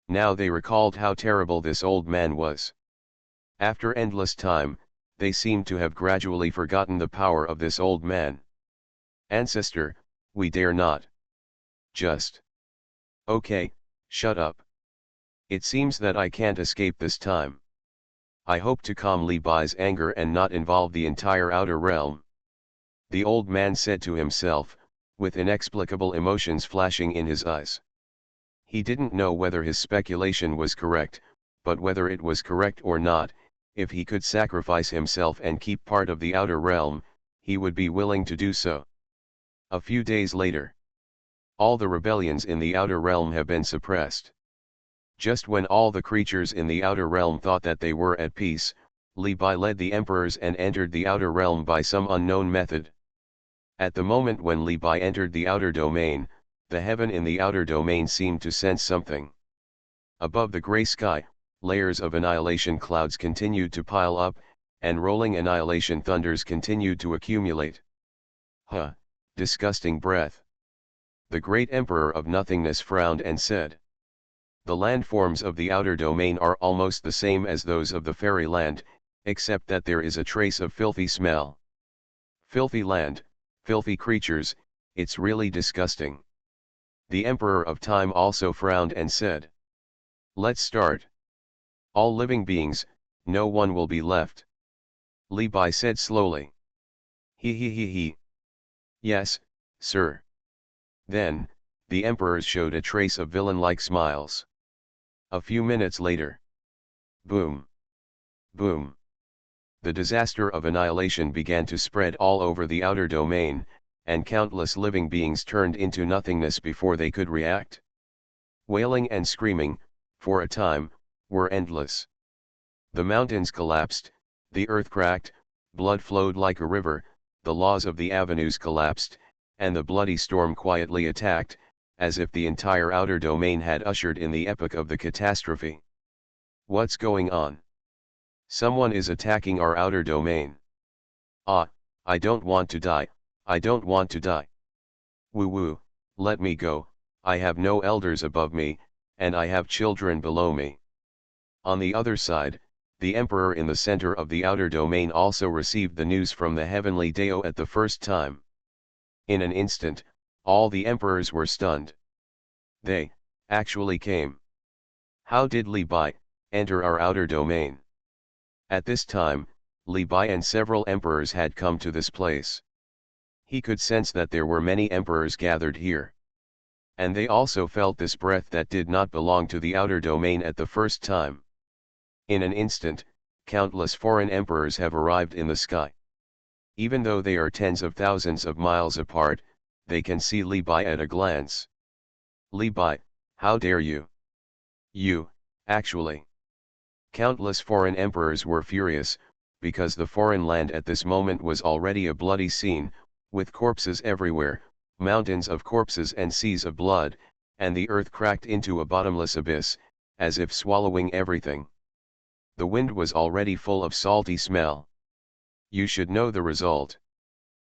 Now they recalled how terrible this old man was. After endless time, they seemed to have gradually forgotten the power of this old man. Ancestor, we dare not. Just. Okay, shut up. It seems that I can't escape this time. I hope to calm Li Bai's anger and not involve the entire outer realm. The old man said to himself, with inexplicable emotions flashing in his eyes. He didn't know whether his speculation was correct, but whether it was correct or not, if he could sacrifice himself and keep part of the outer realm, he would be willing to do so. A few days later, all the rebellions in the outer realm have been suppressed. Just when all the creatures in the outer realm thought that they were at peace, Li Bai led the emperors and entered the outer realm by some unknown method. At the moment when Li Bai entered the outer domain, the heaven in the outer domain seemed to sense something. Above the gray sky, layers of annihilation clouds continued to pile up, and rolling annihilation thunders continued to accumulate. Huh, disgusting breath. The great emperor of nothingness frowned and said. The landforms of the outer domain are almost the same as those of the fairyland, except that there is a trace of filthy smell. Filthy land, filthy creatures, it's really disgusting. The Emperor of Time also frowned and said. Let's start. All living beings, no one will be left. Li Bai said slowly. He. Yes, sir. Then, the emperors showed a trace of villain-like smiles. A few minutes later. Boom. Boom. The disaster of annihilation began to spread all over the outer domain, and countless living beings turned into nothingness before they could react. Wailing and screaming, for a time, were endless. The mountains collapsed, the earth cracked, blood flowed like a river, the laws of the avenues collapsed, and the bloody storm quietly attacked, as if the entire outer domain had ushered in the epoch of the catastrophe. What's going on? Someone is attacking our outer domain. Ah, I don't want to die, I don't want to die. Woo, let me go, I have no elders above me, and I have children below me. On the other side, the emperor in the center of the outer domain also received the news from the heavenly Dao at the first time. In an instant, all the emperors were stunned. They, actually came. How did Li Bai enter our outer domain? At this time, Li Bai and several emperors had come to this place. He could sense that there were many emperors gathered here. And they also felt this breath that did not belong to the outer domain at the first time. In an instant, countless foreign emperors have arrived in the sky. Even though they are tens of thousands of miles apart, they can see Li Bai at a glance. Li Bai, how dare you? You, actually. Countless foreign emperors were furious, because the foreign land at this moment was already a bloody scene, with corpses everywhere, mountains of corpses and seas of blood, and the earth cracked into a bottomless abyss, as if swallowing everything. The wind was already full of salty smell. You should know the result.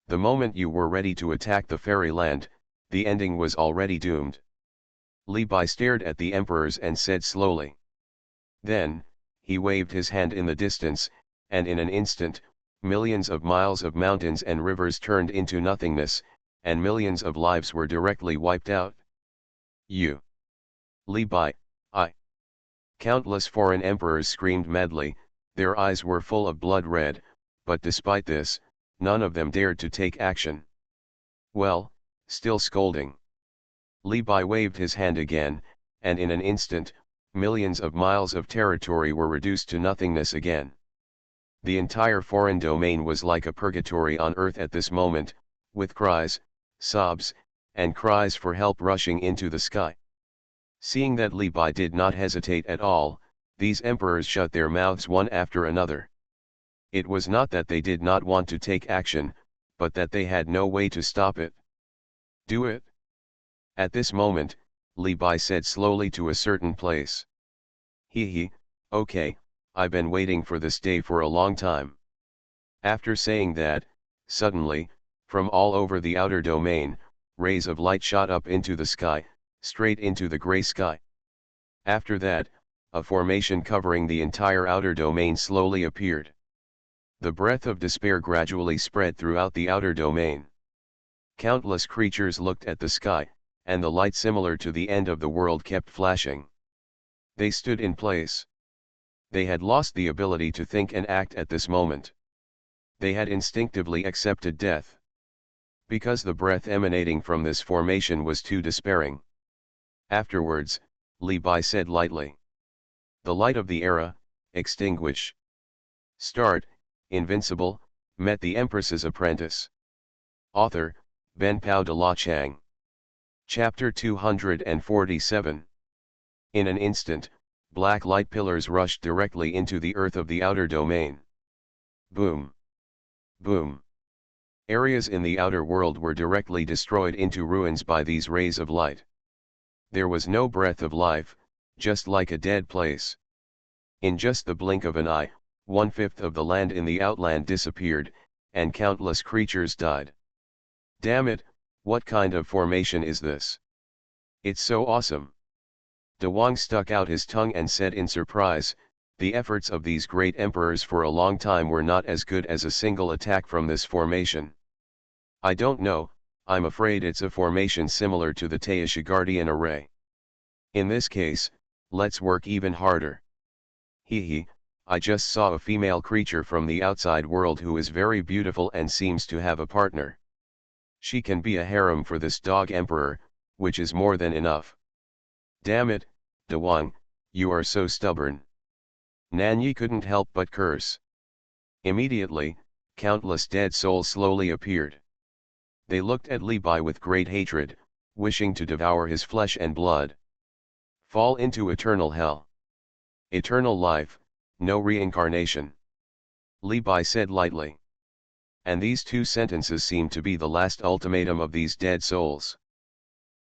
The moment you were ready to attack the fairyland, the ending was already doomed. Li Bai stared at the emperors and said slowly. Then, he waved his hand in the distance, and in an instant, millions of miles of mountains and rivers turned into nothingness, and millions of lives were directly wiped out. You! Li Bai, I! Countless foreign emperors screamed madly, their eyes were full of blood red, but despite this, none of them dared to take action. Well, still scolding. Li Bai waved his hand again, and in an instant, millions of miles of territory were reduced to nothingness again. The entire foreign domain was like a purgatory on earth at this moment, with cries, sobs, and cries for help rushing into the sky. Seeing that Li Bai did not hesitate at all, these emperors shut their mouths one after another. It was not that they did not want to take action, but that they had no way to stop it. Do it. At this moment, Li Bai said slowly to a certain place. He, okay, I've been waiting for this day for a long time. After saying that, suddenly, from all over the outer domain, rays of light shot up into the sky, straight into the gray sky. After that, a formation covering the entire outer domain slowly appeared. The breath of despair gradually spread throughout the outer domain. Countless creatures looked at the sky, and the light similar to the end of the world kept flashing. They stood in place. They had lost the ability to think and act at this moment. They had instinctively accepted death. Because the breath emanating from this formation was too despairing. Afterwards, Li Bai said lightly. The light of the era, extinguish. Start, Invincible, met the Empress's apprentice. Author, Ben Pao de la Chang. Chapter 247. In an instant, black light pillars rushed directly into the earth of the outer domain. Boom! Boom! Areas in the outer world were directly destroyed into ruins by these rays of light. There was no breath of life, just like a dead place. In just the blink of an eye, 1/5 of the land in the outland disappeared, and countless creatures died. Damn it, what kind of formation is this? It's so awesome. De Wang stuck out his tongue and said in surprise, the efforts of these great emperors for a long time were not as good as a single attack from this formation. I don't know, I'm afraid it's a formation similar to the Taisha Guardian Array. In this case, let's work even harder. I just saw a female creature from the outside world who is very beautiful and seems to have a partner. She can be a harem for this dog emperor, which is more than enough. Damn it, De Wang, you are so stubborn. Nanyi couldn't help but curse. Immediately, countless dead souls slowly appeared. They looked at Li Bai with great hatred, wishing to devour his flesh and blood. Fall into eternal hell. Eternal life, no reincarnation. Li Bai said lightly. And these two sentences seemed to be the last ultimatum of these dead souls.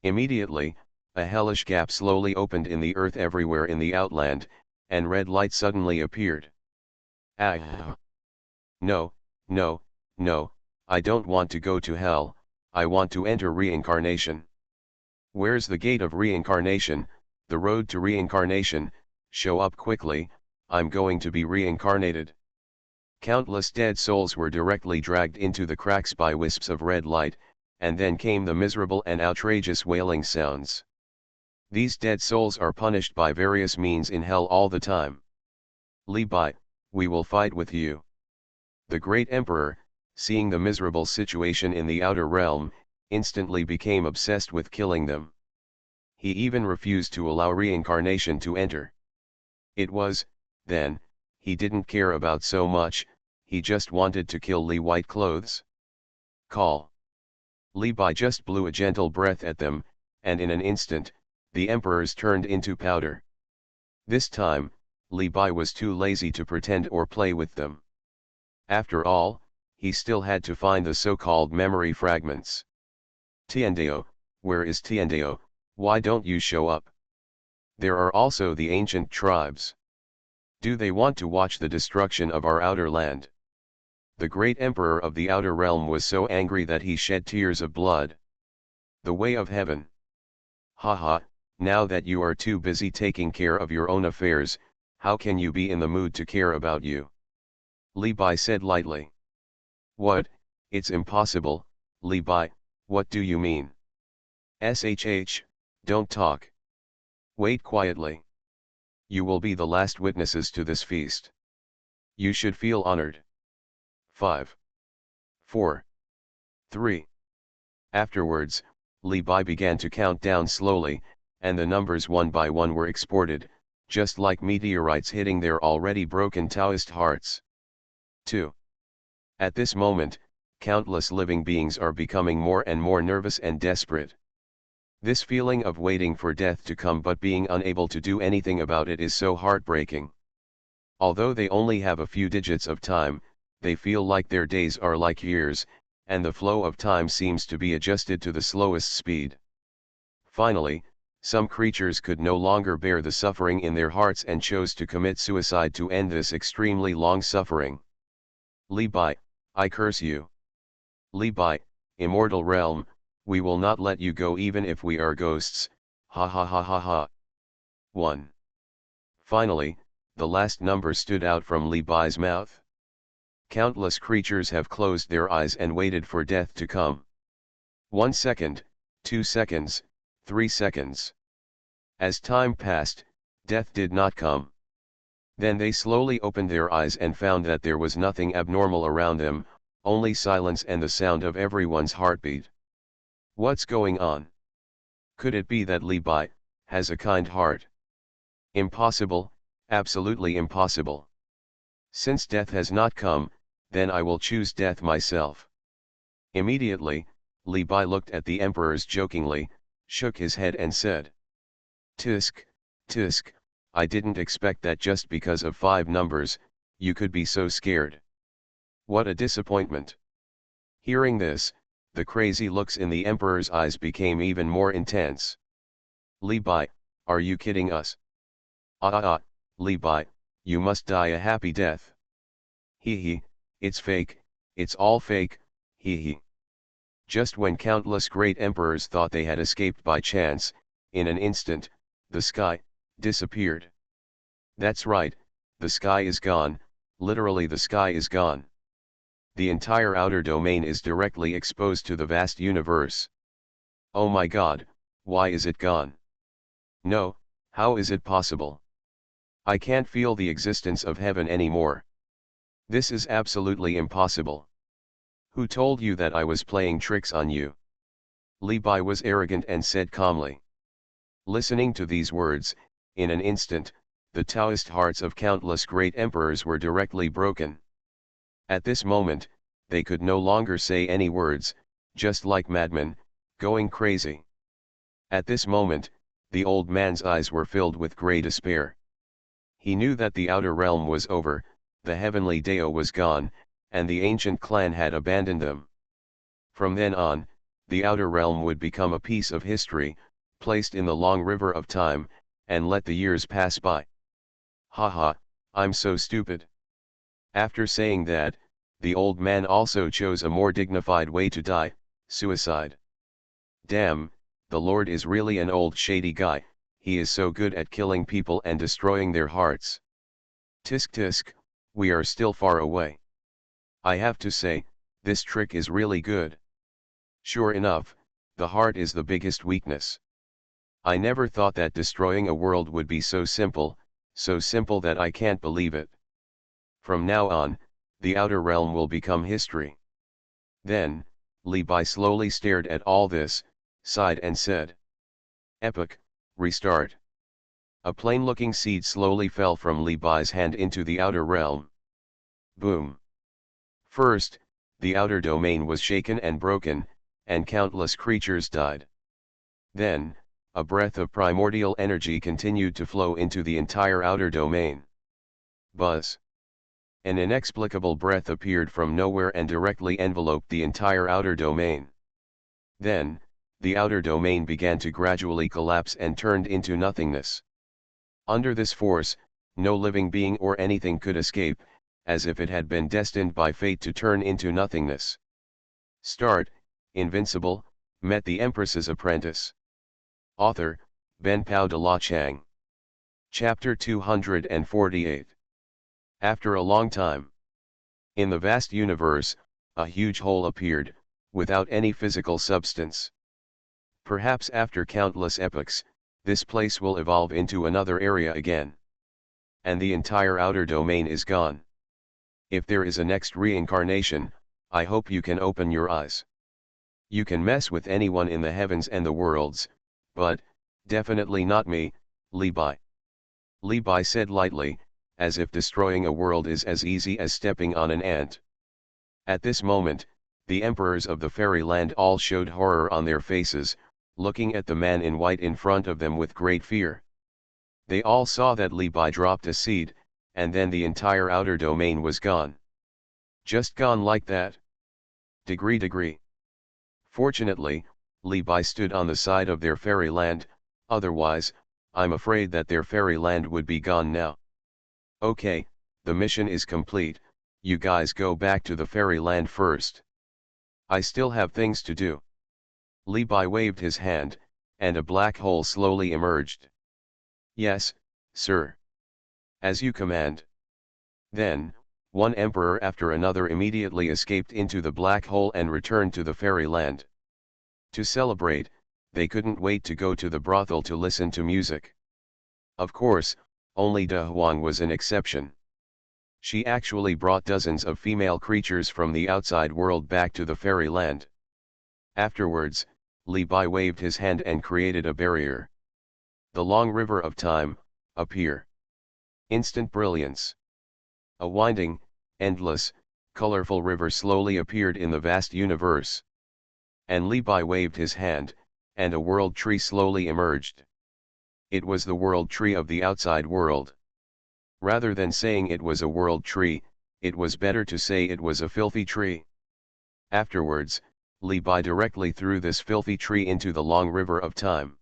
Immediately, a hellish gap slowly opened in the earth everywhere in the outland, and red light suddenly appeared. Ah! No, no, no, I don't want to go to hell, I want to enter reincarnation. Where's the gate of reincarnation, the road to reincarnation? Show up quickly, I'm going to be reincarnated. Countless dead souls were directly dragged into the cracks by wisps of red light, and then came the miserable and outrageous wailing sounds. These dead souls are punished by various means in hell all the time. Li Bai, we will fight with you. The great emperor, seeing the miserable situation in the outer realm, instantly became obsessed with killing them. He even refused to allow reincarnation to enter. It was, then, he didn't care about so much, he just wanted to kill Li White Clothes. Call. Li Bai just blew a gentle breath at them, and in an instant, the emperors turned into powder. This time, Li Bai was too lazy to pretend or play with them. After all, he still had to find the so-called memory fragments. Tiandeo, where is Tiandeo, why don't you show up? There are also the ancient tribes. Do they want to watch the destruction of our outer land? The great emperor of the outer realm was so angry that he shed tears of blood. The way of heaven. Haha, now that you are too busy taking care of your own affairs, how can you be in the mood to care about you? Li Bai said lightly. What, it's impossible, Li Bai, what do you mean? SHH, don't talk. Wait quietly. You will be the last witnesses to this feast. You should feel honored. 5. 4. 3. Afterwards, Li Bai began to count down slowly, and the numbers one by one were exported, just like meteorites hitting their already broken Taoist hearts. 2. At this moment, countless living beings are becoming more and more nervous and desperate. This feeling of waiting for death to come but being unable to do anything about it is so heartbreaking. Although they only have a few digits of time, they feel like their days are like years, and the flow of time seems to be adjusted to the slowest speed. Finally, some creatures could no longer bear the suffering in their hearts and chose to commit suicide to end this extremely long suffering. Li Bai, I curse you. Li Bai, immortal realm, we will not let you go even if we are ghosts, ha ha ha ha ha. 1. Finally, the last number stood out from Li Bai's mouth. Countless creatures have closed their eyes and waited for death to come. 1 second, 2 seconds, 3 seconds. As time passed, death did not come. Then they slowly opened their eyes and found that there was nothing abnormal around them, only silence and the sound of everyone's heartbeat. What's going on? Could it be that Li Bai has a kind heart? Impossible, absolutely impossible. Since death has not come, then I will choose death myself. Immediately, Li Bai looked at the emperors jokingly, shook his head and said, Tisk, tisk, I didn't expect that just because of 5 numbers, you could be so scared. What a disappointment. Hearing this, the crazy looks in the emperor's eyes became even more intense. Li Bai, are you kidding us? Li Bai, you must die a happy death. Hee, it's fake, it's all fake, hee. Just when countless great emperors thought they had escaped by chance, in an instant, the sky disappeared. That's right, the sky is gone, literally the sky is gone. The entire outer domain is directly exposed to the vast universe. Oh my God, why is it gone? No, how is it possible? I can't feel the existence of heaven anymore. This is absolutely impossible. Who told you that I was playing tricks on you? Li Bai was arrogant and said calmly. Listening to these words, in an instant, the Taoist hearts of countless great emperors were directly broken. At this moment, they could no longer say any words, just like madmen, going crazy. At this moment, the old man's eyes were filled with grey despair. He knew that the outer realm was over, the heavenly Dao was gone, and the ancient clan had abandoned them. From then on, the outer realm would become a piece of history, placed in the long river of time, and let the years pass by. Haha, I'm so stupid. After saying that, the old man also chose a more dignified way to die, suicide. Damn, the Lord is really an old shady guy, he is so good at killing people and destroying their hearts. Tisk tisk, we are still far away. I have to say, this trick is really good. Sure enough, the heart is the biggest weakness. I never thought that destroying a world would be so simple that I can't believe it. From now on, the outer realm will become history. Then, Li Bai slowly stared at all this, sighed and said, Epic, restart. A plain-looking seed slowly fell from Li Bai's hand into the outer realm. Boom. First, the outer domain was shaken and broken, and countless creatures died. Then, a breath of primordial energy continued to flow into the entire outer domain. Buzz. An inexplicable breath appeared from nowhere and directly enveloped the entire outer domain. Then, the outer domain began to gradually collapse and turned into nothingness. Under this force, no living being or anything could escape, as if it had been destined by fate to turn into nothingness. Start, Invincible, met the Empress's apprentice. Author, Ben Pao de la Chang. Chapter 248. After a long time. In the vast universe, a huge hole appeared, without any physical substance. Perhaps after countless epochs, this place will evolve into another area again. And the entire outer domain is gone. If there is a next reincarnation, I hope you can open your eyes. You can mess with anyone in the heavens and the worlds, but, definitely not me, Li Bai. Li Bai said lightly, as if destroying a world is as easy as stepping on an ant. At this moment, the emperors of the fairyland all showed horror on their faces, looking at the man in white in front of them with great fear. They all saw that Li Bai dropped a seed, and then the entire outer domain was gone. Just gone like that. Degree. Fortunately, Li Bai stood on the side of their fairyland, otherwise, I'm afraid that their fairyland would be gone now. Okay, the mission is complete, you guys go back to the fairyland first. I still have things to do. Li Bai waved his hand, and a black hole slowly emerged. Yes, sir. As you command. Then, one emperor after another immediately escaped into the black hole and returned to the fairyland. To celebrate, they couldn't wait to go to the brothel to listen to music. Of course, only Xuanhuan was an exception. She actually brought dozens of female creatures from the outside world back to the fairyland. Afterwards, Li Bai waved his hand and created a barrier. The long river of time, appear. Instant brilliance. A winding, endless, colorful river slowly appeared in the vast universe. And Li Bai waved his hand, and a world tree slowly emerged. It was the world tree of the outside world. Rather than saying it was a world tree, it was better to say it was a filthy tree. Afterwards, Li Bai directly threw this filthy tree into the long river of time.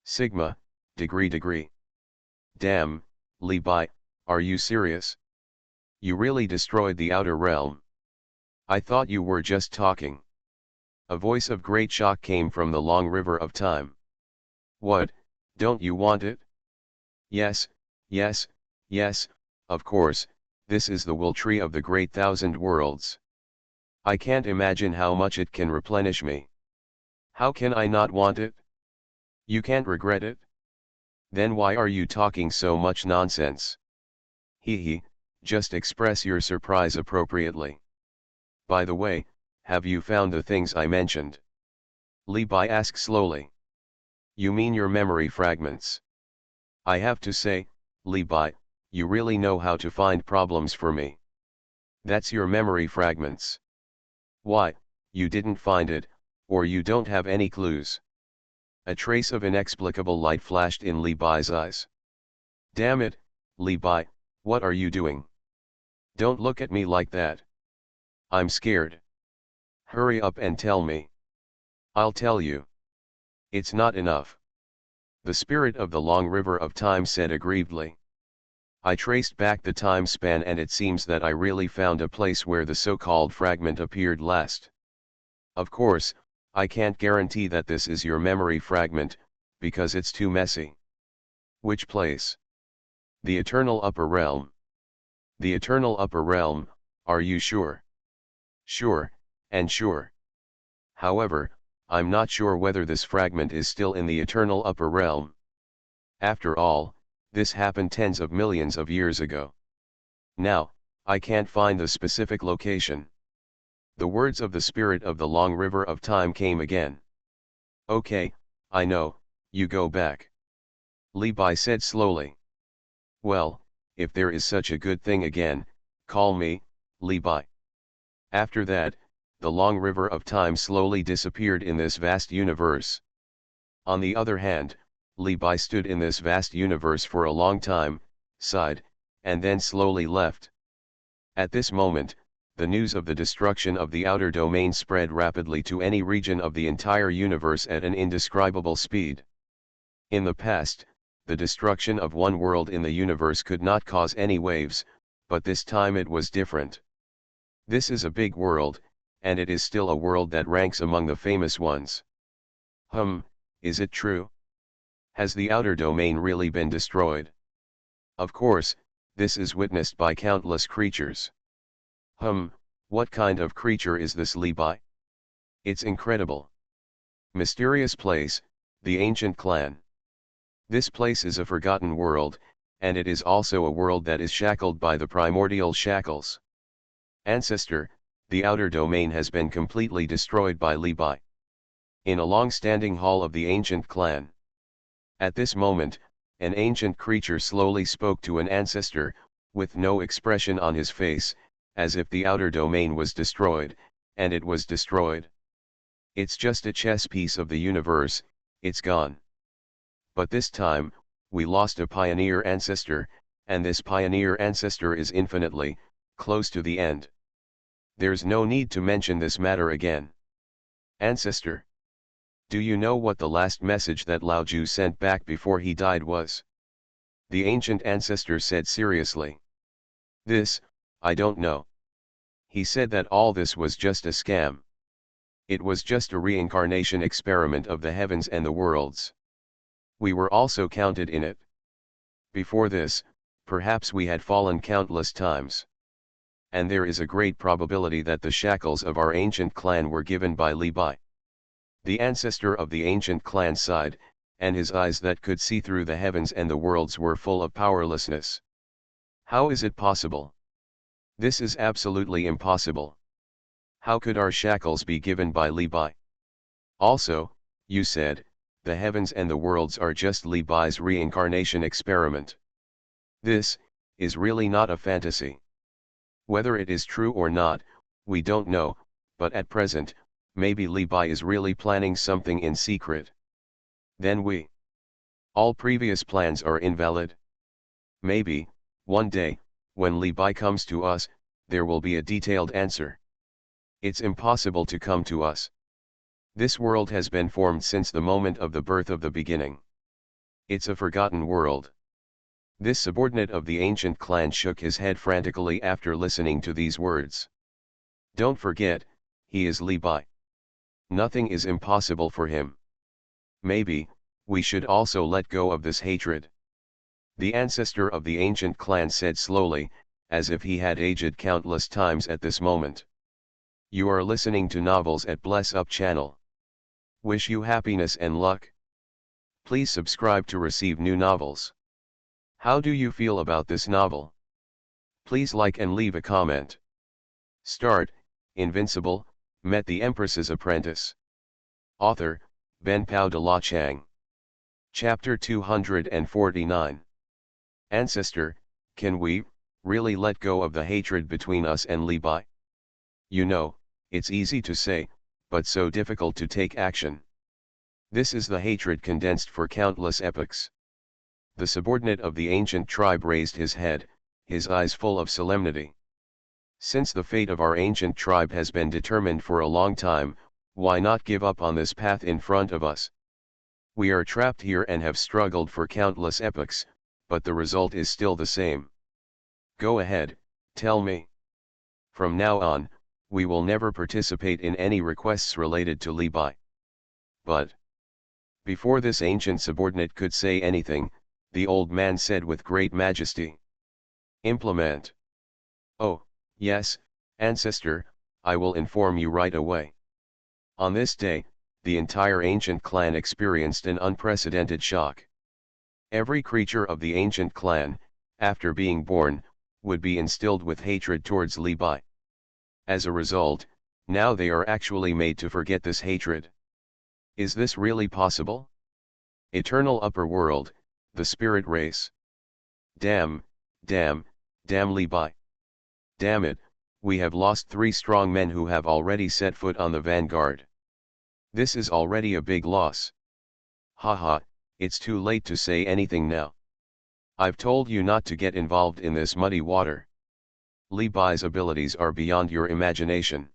Sigma, degree. Damn, Li Bai, are you serious? You really destroyed the outer realm. I thought you were just talking. A voice of great shock came from the long river of time. What, don't you want it? Yes, of course, this is the will tree of the great thousand worlds. I can't imagine how much it can replenish me. How can I not want it? You can't regret it? Then why are you talking so much nonsense? Hee, just express your surprise appropriately. By the way, have you found the things I mentioned? Li Bai asked slowly. You mean your memory fragments? I have to say, Li Bai, you really know how to find problems for me. That's your memory fragments. Why, you didn't find it, or you don't have any clues. A trace of inexplicable light flashed in Li Bai's eyes. Damn it, Li Bai, what are you doing? Don't look at me like that. I'm scared. Hurry up and tell me. I'll tell you. It's not enough. The spirit of the long river of time said aggrievedly. I traced back the time span and it seems that I really found a place where the so-called fragment appeared last. Of course, I can't guarantee that this is your memory fragment, because it's too messy. Which place? The eternal upper realm. The eternal upper realm, are you sure? Sure, and sure. However, I'm not sure whether this fragment is still in the eternal upper realm. After all, this happened tens of millions of years ago. Now, I can't find the specific location. The words of the spirit of the long river of time came again. Okay, I know, you go back. Li Bai said slowly. Well, if there is such a good thing again, call me, Li Bai. After that, the long river of time slowly disappeared in this vast universe. On the other hand, Li Bai stood in this vast universe for a long time, sighed, and then slowly left. At this moment, the news of the destruction of the outer domain spread rapidly to any region of the entire universe at an indescribable speed. In the past, the destruction of one world in the universe could not cause any waves, but this time it was different. This is a big world, and it is still a world that ranks among the famous ones. Is it true? Has the outer domain really been destroyed? Of course, this is witnessed by countless creatures. What kind of creature is this Levi? It's incredible. Mysterious place, the ancient clan. This place is a forgotten world, and it is also a world that is shackled by the primordial shackles. Ancestor, the outer domain has been completely destroyed by Levi. In a long-standing hall of the ancient clan. At this moment, an ancient creature slowly spoke to an ancestor, with no expression on his face, as if the outer domain was destroyed, and it was destroyed. It's just a chess piece of the universe, it's gone. But this time, we lost a pioneer ancestor, and this pioneer ancestor is infinitely close to the end. There's no need to mention this matter again. Ancestor. Do you know what the last message that Lao Ju sent back before he died was? The ancient ancestor said seriously. This, I don't know. He said that all this was just a scam. It was just a reincarnation experiment of the heavens and the worlds. We were also counted in it. Before this, perhaps we had fallen countless times. And there is a great probability that the shackles of our ancient clan were given by Levi, the ancestor of the ancient clan side, and his eyes that could see through the heavens and the worlds were full of powerlessness. How is it possible? This is absolutely impossible. How could our shackles be given by Levi? Also, you said, the heavens and the worlds are just Levi's reincarnation experiment. This is really not a fantasy. Whether it is true or not, we don't know, but at present, maybe Levi is really planning something in secret. Then all previous plans are invalid. Maybe, one day, when Levi comes to us, there will be a detailed answer. It's impossible to come to us. This world has been formed since the moment of the birth of the beginning. It's a forgotten world. This subordinate of the ancient clan shook his head frantically after listening to these words. Don't forget, he is Levi. Nothing is impossible for him. Maybe, we should also let go of this hatred. The ancestor of the ancient clan said slowly, as if he had aged countless times at this moment. You are listening to novels at Bless Up channel. Wish you happiness and luck. Please subscribe to receive new novels. How do you feel about this novel? Please like and leave a comment. Start, Invincible, met the Empress's apprentice. Author, Ben Pao de la Chang. Chapter 249. Ancestor, can we really let go of the hatred between us and Levi? You know, it's easy to say, but so difficult to take action. This is the hatred condensed for countless epochs. The subordinate of the ancient tribe raised his head, his eyes full of solemnity. Since the fate of our ancient tribe has been determined for a long time, why not give up on this path in front of us? We are trapped here and have struggled for countless epochs, but the result is still the same. Go ahead, tell me. From now on, we will never participate in any requests related to Levi. But before this ancient subordinate could say anything, the old man said with great majesty. Implement. Oh, yes, ancestor, I will inform you right away. On this day, the entire ancient clan experienced an unprecedented shock. Every creature of the ancient clan, after being born, would be instilled with hatred towards Levi. As a result, now they are actually made to forget this hatred. Is this really possible? Eternal upper world, the spirit race. Damn Levi. Damn it, we have lost 3 strong men who have already set foot on the vanguard. This is already a big loss. Haha, it's too late to say anything now. I've told you not to get involved in this muddy water. Li Bai's abilities are beyond your imagination.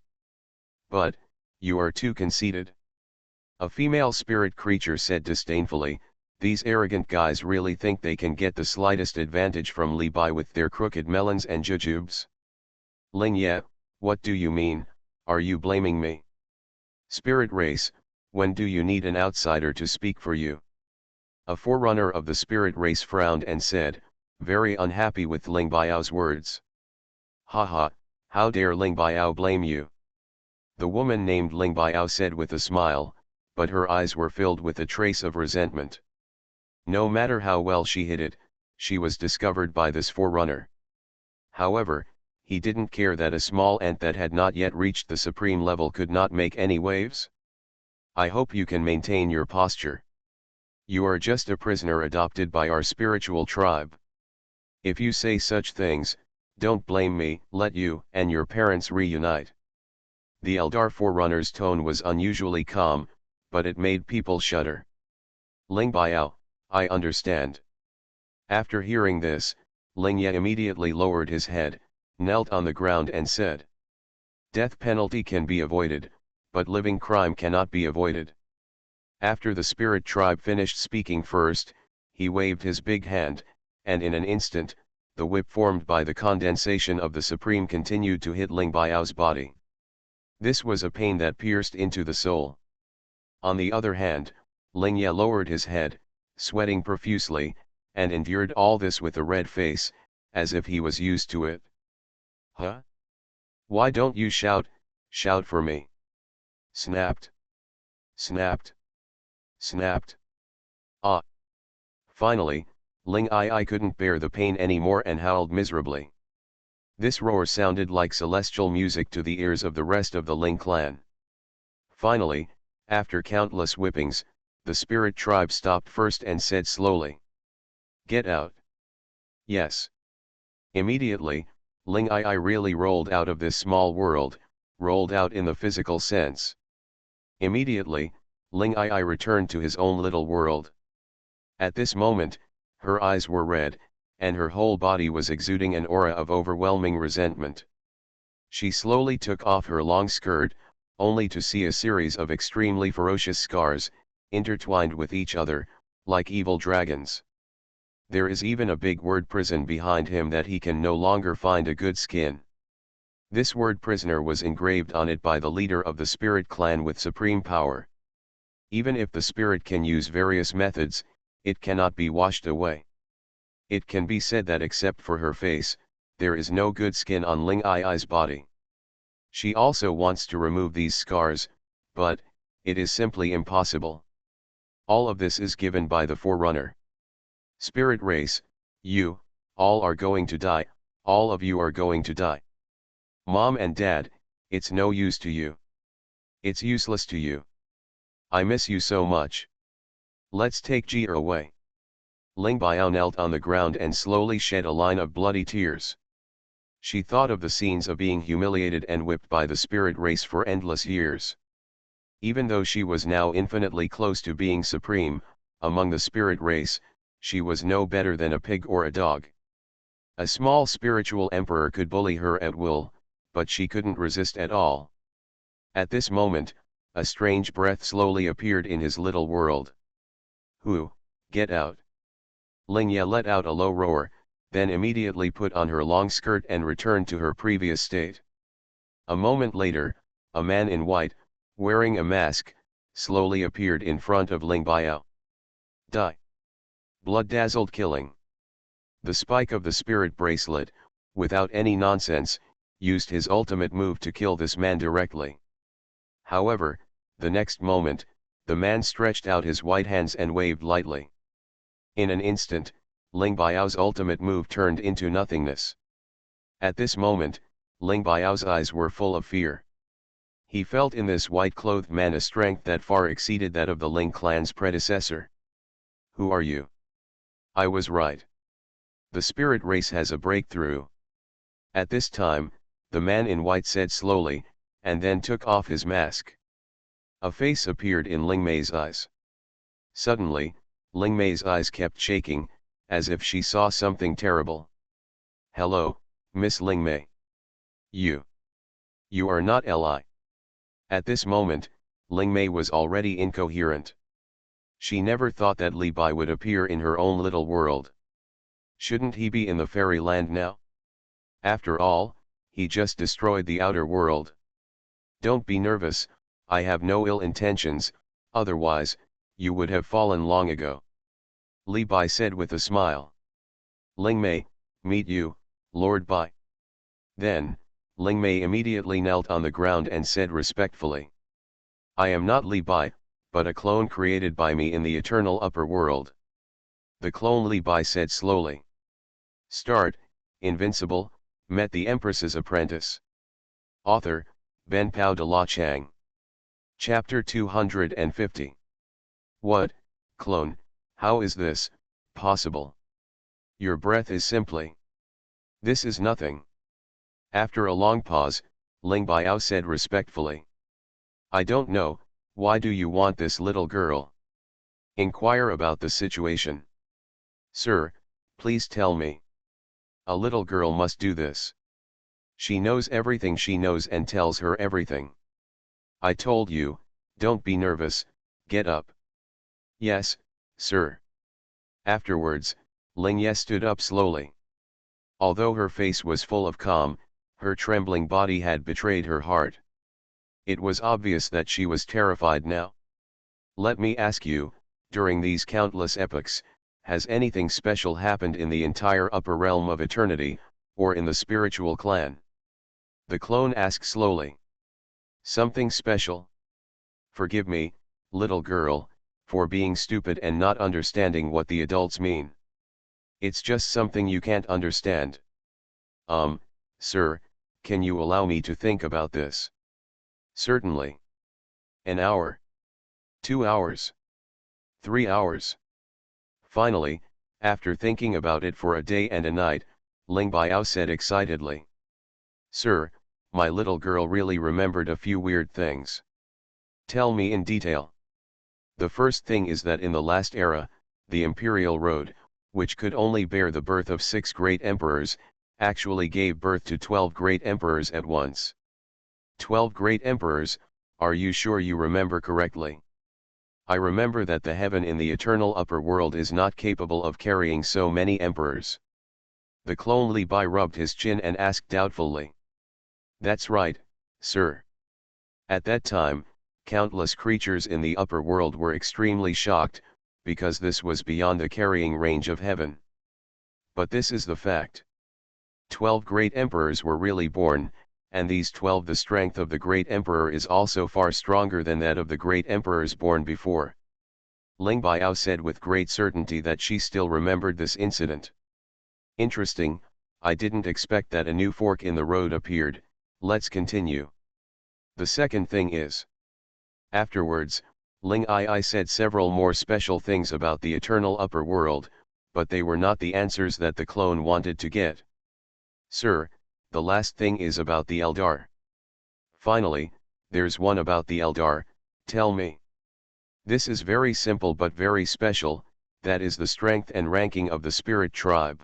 But, you are too conceited. A female spirit creature said disdainfully, these arrogant guys really think they can get the slightest advantage from Li Bai with their crooked melons and jujubes. Ling Ye, what do you mean, are you blaming me? Spirit race, when do you need an outsider to speak for you? A forerunner of the spirit race frowned and said, very unhappy with Ling Baiao's words. Haha, how dare Ling Baiao blame you? The woman named Ling Baiao said with a smile, but her eyes were filled with a trace of resentment. No matter how well she hid it, she was discovered by this forerunner. However, he didn't care that a small ant that had not yet reached the supreme level could not make any waves. I hope you can maintain your posture. You are just a prisoner adopted by our spiritual tribe. If you say such things, don't blame me, let you and your parents reunite. The Eldar forerunner's tone was unusually calm, but it made people shudder. Ling Baiao, I understand. After hearing this, Ling Ye immediately lowered his head, knelt on the ground and said, death penalty can be avoided, but living crime cannot be avoided. After the spirit tribe finished speaking first, he waved his big hand, and in an instant, the whip formed by the condensation of the supreme continued to hit Ling Baiao's body. This was a pain that pierced into the soul. On the other hand, Ling Ye lowered his head, sweating profusely, and endured all this with a red face, as if he was used to it. Huh? Why don't you shout for me? Snapped. Snapped. Snapped. Ah. Finally, Ling Ai couldn't bear the pain anymore and howled miserably. This roar sounded like celestial music to the ears of the rest of the Ling clan. Finally, after countless whippings, the spirit tribe stopped first and said slowly, get out. Yes. Immediately, Ling Ai really rolled out of this small world, rolled out in the physical sense. Immediately, Ling Ai returned to his own little world. At this moment, her eyes were red, and her whole body was exuding an aura of overwhelming resentment. She slowly took off her long skirt, only to see a series of extremely ferocious scars, intertwined with each other, like evil dragons. There is even a big word prison behind him that he can no longer find a good skin. This word prisoner was engraved on it by the leader of the spirit clan with supreme power. Even if the spirit can use various methods, it cannot be washed away. It can be said that except for her face, there is no good skin on Ling Ai's body. She also wants to remove these scars, but it is simply impossible. All of this is given by the Forerunner. Spirit race, you, all are going to die, all of you are going to die. Mom and Dad, it's no use to you. It's useless to you. I miss you so much. Let's take Ji away. Ling Biao knelt on the ground and slowly shed a line of bloody tears. She thought of the scenes of being humiliated and whipped by the spirit race for endless years. Even though she was now infinitely close to being supreme, among the spirit race, she was no better than a pig or a dog. A small spiritual emperor could bully her at will, but she couldn't resist at all. At this moment, a strange breath slowly appeared in his little world. Who, get out. Ling Ye let out a low roar, then immediately put on her long skirt and returned to her previous state. A moment later, a man in white, wearing a mask, slowly appeared in front of Ling Biao. Die. Blood-dazzled killing. The spike of the spirit bracelet, without any nonsense, used his ultimate move to kill this man directly. However, the next moment, the man stretched out his white hands and waved lightly. In an instant, Ling Biao's ultimate move turned into nothingness. At this moment, Ling Biao's eyes were full of fear. He felt in this white-clothed man a strength that far exceeded that of the Ling clan's predecessor. Who are you? I was right. The spirit race has a breakthrough. At this time, the man in white said slowly, and then took off his mask. A face appeared in Ling Mei's eyes. Suddenly, Ling Mei's eyes kept shaking, as if she saw something terrible. Hello, Miss Ling Mei. You. You are not Li. At this moment, Ling Mei was already incoherent. She never thought that Li Bai would appear in her own little world. Shouldn't he be in the fairyland now? After all, he just destroyed the outer world. Don't be nervous, I have no ill intentions, otherwise, you would have fallen long ago. Li Bai said with a smile. Ling Mei, meet you, Lord Bai. Then, Ling Mei immediately knelt on the ground and said respectfully. I am not Li Bai, but a clone created by me in the eternal upper world. The clone Li Bai said slowly. Start, Invincible, met the Empress's apprentice. Author, Ben Pao de la Chang. Chapter 250. What, clone, how is this, possible? Your breath is simply. This is nothing. After a long pause, Ling Biao said respectfully. I don't know, why do you want this little girl? Inquire about the situation. Sir, please tell me. A little girl must do this. She knows everything, she knows and tells her everything. I told you, don't be nervous, get up. Yes, sir. Afterwards, Ling Ye stood up slowly. Although her face was full of calm, her trembling body had betrayed her heart. It was obvious that she was terrified now. Let me ask you, during these countless epochs, has anything special happened in the entire upper realm of eternity, or in the spiritual clan? The clone asked slowly. Something special? Forgive me, little girl, for being stupid and not understanding what the adults mean. It's just something you can't understand. Sir, can you allow me to think about this? Certainly. An hour. 2 hours. 3 hours. Finally, after thinking about it for a day and a night, Ling Biao said excitedly. Sir, my little girl really remembered a few weird things. Tell me in detail. The first thing is that in the last era, the imperial road, which could only bear the birth of 6 great emperors, actually gave birth to 12 great emperors at once. 12 great emperors, are you sure you remember correctly? I remember that the heaven in the eternal upper world is not capable of carrying so many emperors. The clone Li Bai rubbed his chin and asked doubtfully. That's right, sir. At that time, countless creatures in the upper world were extremely shocked, because this was beyond the carrying range of heaven. But this is the fact. 12 great emperors were really born, and these 12, the strength of the great emperor is also far stronger than that of the great emperors born before. Ling Biao said with great certainty that she still remembered this incident. Interesting, I didn't expect that a new fork in the road appeared, let's continue. The second thing is. Afterwards, Ling Ai said several more special things about the eternal upper world, but they were not the answers that the clone wanted to get. Sir, the last thing is about the Eldar. Finally, there's one about the Eldar, tell me. This is very simple but very special, that is the strength and ranking of the spirit tribe.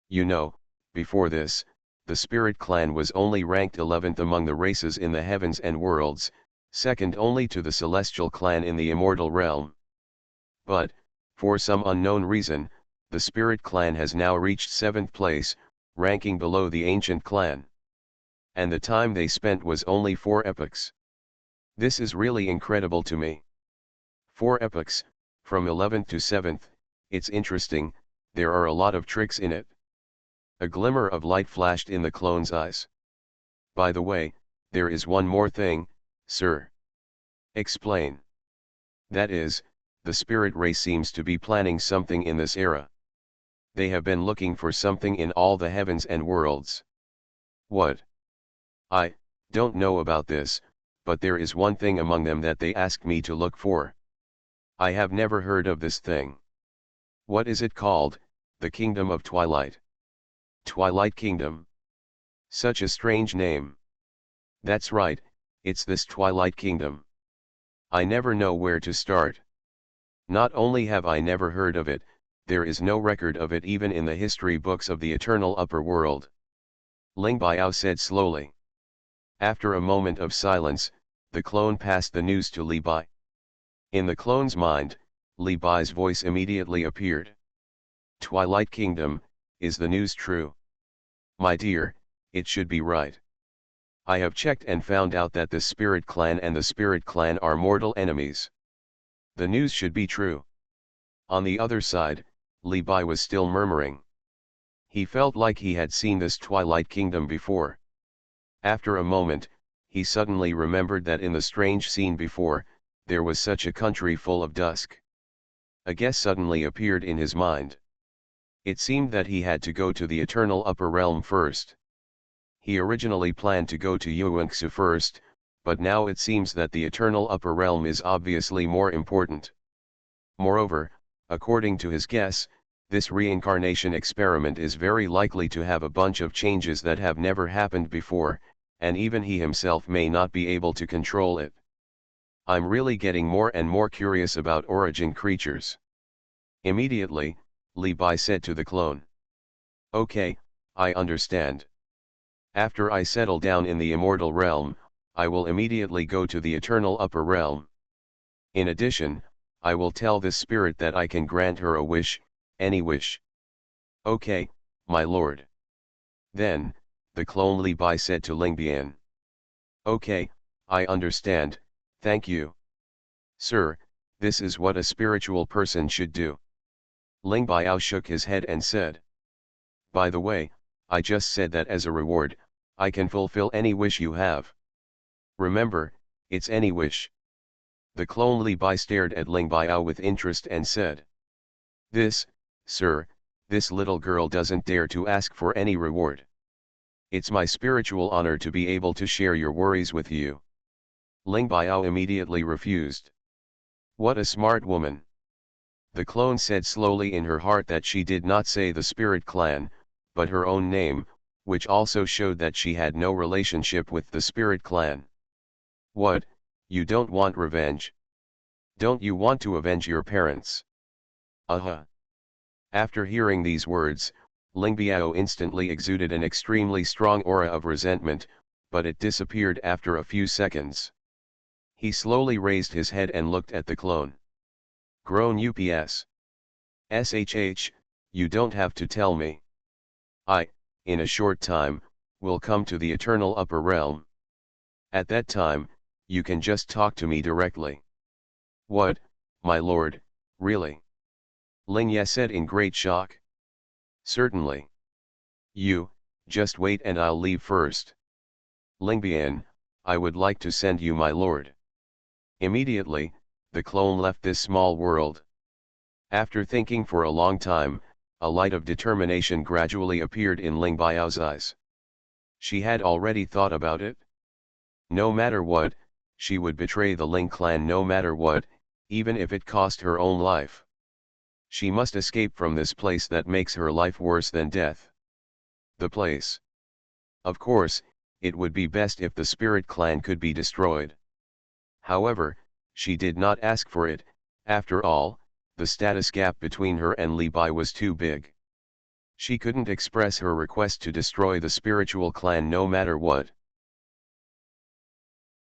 You know, before this, the spirit clan was only ranked 11th among the races in the heavens and worlds, second only to the celestial clan in the immortal realm. But, for some unknown reason, the spirit clan has now reached 7th place, ranking below the ancient clan. And the time they spent was only 4 epochs. This is really incredible to me. 4 epochs, from 11th to 7th, it's interesting, there are a lot of tricks in it. A glimmer of light flashed in the clone's eyes. By the way, there is one more thing, sir. Explain. That is, the spirit race seems to be planning something in this era. They have been looking for something in all the heavens and worlds. What? I don't know about this, but there is one thing among them that they asked me to look for. I have never heard of this thing. What is it called? The Kingdom of Twilight. Twilight Kingdom. Such a strange name. That's right, it's this Twilight Kingdom. I never know where to start. Not only have I never heard of it, there is no record of it even in the history books of the eternal upper world. Ling Biao said slowly. After a moment of silence, the clone passed the news to Li Bai. In the clone's mind, Li Bai's voice immediately appeared. Twilight Kingdom, is the news true? My dear, it should be right. I have checked and found out that the Spirit Clan and the Spirit Clan are mortal enemies. The news should be true. On the other side, Li Bai was still murmuring. He felt like he had seen this Twilight Kingdom before. After a moment, he suddenly remembered that in the strange scene before, there was such a country full of dusk. A guess suddenly appeared in his mind. It seemed that he had to go to the Eternal Upper Realm first. He originally planned to go to Yuanxu first, but now it seems that the Eternal Upper Realm is obviously more important. Moreover, according to his guess, this reincarnation experiment is very likely to have a bunch of changes that have never happened before, and even he himself may not be able to control it. I'm really getting more and more curious about origin creatures. Immediately, Li Bai said to the clone. Okay, I understand. After I settle down in the immortal realm, I will immediately go to the eternal upper realm. In addition, I will tell this spirit that I can grant her a wish, any wish. Okay, my lord. Then, the clone Li Bai said to Ling Bian. Okay, I understand, thank you. Sir, this is what a spiritual person should do. Ling Biao shook his head and said. By the way, I just said that as a reward, I can fulfill any wish you have. Remember, it's any wish. The clone Li Bai stared at Ling Biao with interest and said. This, sir, this little girl doesn't dare to ask for any reward. It's my spiritual honor to be able to share your worries with you. Ling Biao immediately refused. What a smart woman. The clone said slowly in her heart that she did not say the Spirit Clan, but her own name, which also showed that she had no relationship with the Spirit Clan. What, you don't want revenge? Don't you want to avenge your parents? After hearing these words, Ling Biao instantly exuded an extremely strong aura of resentment, but it disappeared after a few seconds. He slowly raised his head and looked at the clone. Grown UPS. SHH, you don't have to tell me. I, in a short time, will come to the eternal upper realm. At that time, you can just talk to me directly. What, my lord, really? Ling Ye said in great shock. Certainly. You, just wait and I'll leave first. Ling Bian, I would like to send you my lord. Immediately, the clone left this small world. After thinking for a long time, a light of determination gradually appeared in Ling Biao's eyes. She had already thought about it. No matter what, she would betray the Ling clan no matter what, even if it cost her own life. She must escape from this place that makes her life worse than death. The place. Of course, it would be best if the Spirit Clan could be destroyed. However, she did not ask for it. After all, the status gap between her and Li Bai was too big. She couldn't express her request to destroy the spiritual clan no matter what.